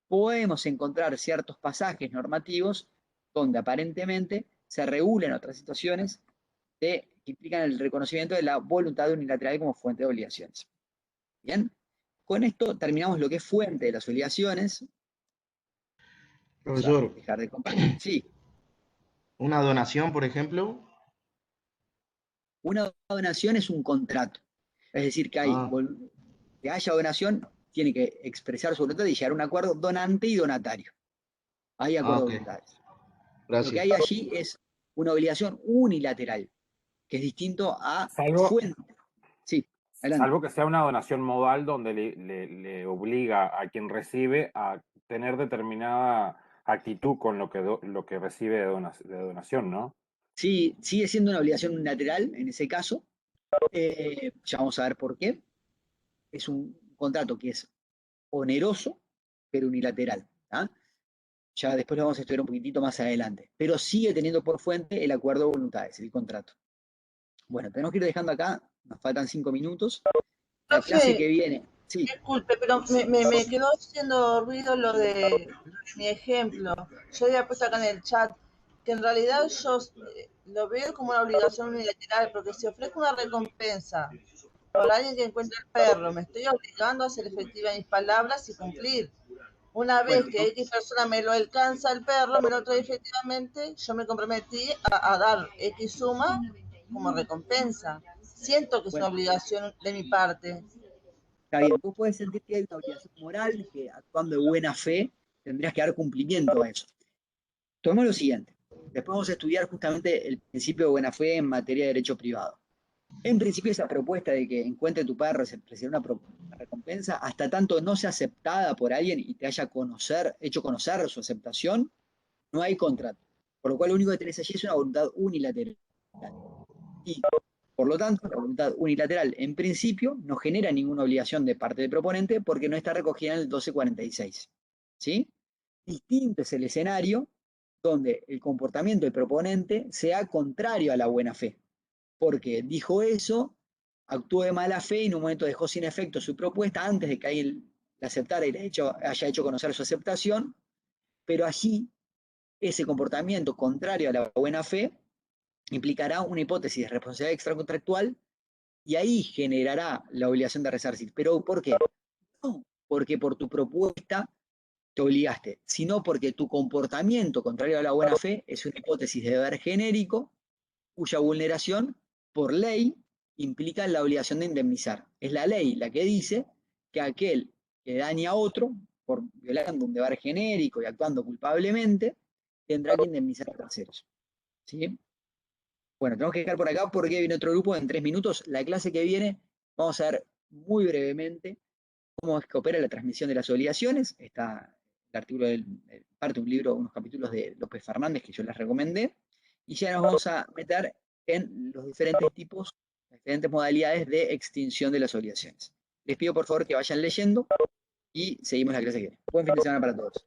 podemos encontrar ciertos pasajes normativos donde aparentemente se regulan otras situaciones que implican el reconocimiento de la voluntad unilateral como fuente de obligaciones. Bien, con esto terminamos lo que es fuente de las obligaciones. Profesor, vamos a dejar de compartir. Sí. Una donación, por ejemplo. Una donación es un contrato. Es decir, que que haya donación, tiene que expresar su voluntad y llegar a un acuerdo donante y donatario. Hay acuerdos voluntarios. Lo que hay allí es una obligación unilateral, que es distinto a fuente. Sí, adelante. Salvo que sea una donación modal donde le obliga a quien recibe a tener determinada actitud con lo que recibe de donación, ¿no? Sí, sigue siendo una obligación unilateral en ese caso. Ya vamos a ver por qué. Es un contrato que es oneroso, pero unilateral. Ya después lo vamos a estudiar un poquitito más adelante. Pero sigue teniendo por fuente el acuerdo de voluntades, el contrato. Bueno, tenemos que ir dejando acá. Nos faltan 5 minutos. La clase que viene. Sí. Disculpe, pero me quedó haciendo ruido lo de mi ejemplo. Yo había puesto acá en el chat que en realidad yo lo veo como una obligación unilateral, porque si ofrezco una recompensa por alguien que encuentre el perro, me estoy obligando a hacer efectiva mis palabras y cumplir. Una vez que X persona me lo alcanza el perro, me lo trae efectivamente, yo me comprometí a dar X suma como recompensa. Siento que es una obligación de mi parte. Está bien, vos podés sentir que hay una obligación moral, que actuando de buena fe tendrías que dar cumplimiento a eso. Tomemos lo siguiente. Después vamos a estudiar justamente el principio de buena fe en materia de derecho privado. En principio, esa propuesta de que encuentre tu perro reciba una recompensa, hasta tanto no sea aceptada por alguien y te haya hecho conocer su aceptación, no hay contrato. Por lo cual, lo único que tenés allí es una voluntad unilateral. Y, por lo tanto, la voluntad unilateral, en principio, no genera ninguna obligación de parte del proponente porque no está recogida en el 1246. ¿Sí? Distinto es el escenario donde el comportamiento del proponente sea contrario a la buena fe. Porque dijo eso, actuó de mala fe y en un momento dejó sin efecto su propuesta antes de que alguien la aceptara y haya hecho conocer su aceptación, pero allí ese comportamiento contrario a la buena fe implicará una hipótesis de responsabilidad extracontractual y ahí generará la obligación de resarcir. ¿Pero por qué? No porque por tu propuesta te obligaste, sino porque tu comportamiento contrario a la buena fe es una hipótesis de deber genérico cuya vulneración por ley implica la obligación de indemnizar. Es la ley la que dice que aquel que daña a otro por violando un deber genérico y actuando culpablemente tendrá que indemnizar a terceros. ¿Sí? Bueno, tenemos que dejar por acá porque viene otro grupo en 3 minutos. La clase que viene vamos a ver muy brevemente cómo es que opera la transmisión de las obligaciones. Está el artículo parte de un libro, unos capítulos de López Fernández que yo les recomendé. Y ya nos vamos a meter en los diferentes tipos, las diferentes modalidades de extinción de las obligaciones. Les pido por favor que vayan leyendo y seguimos la clase que viene. Buen fin de semana para todos.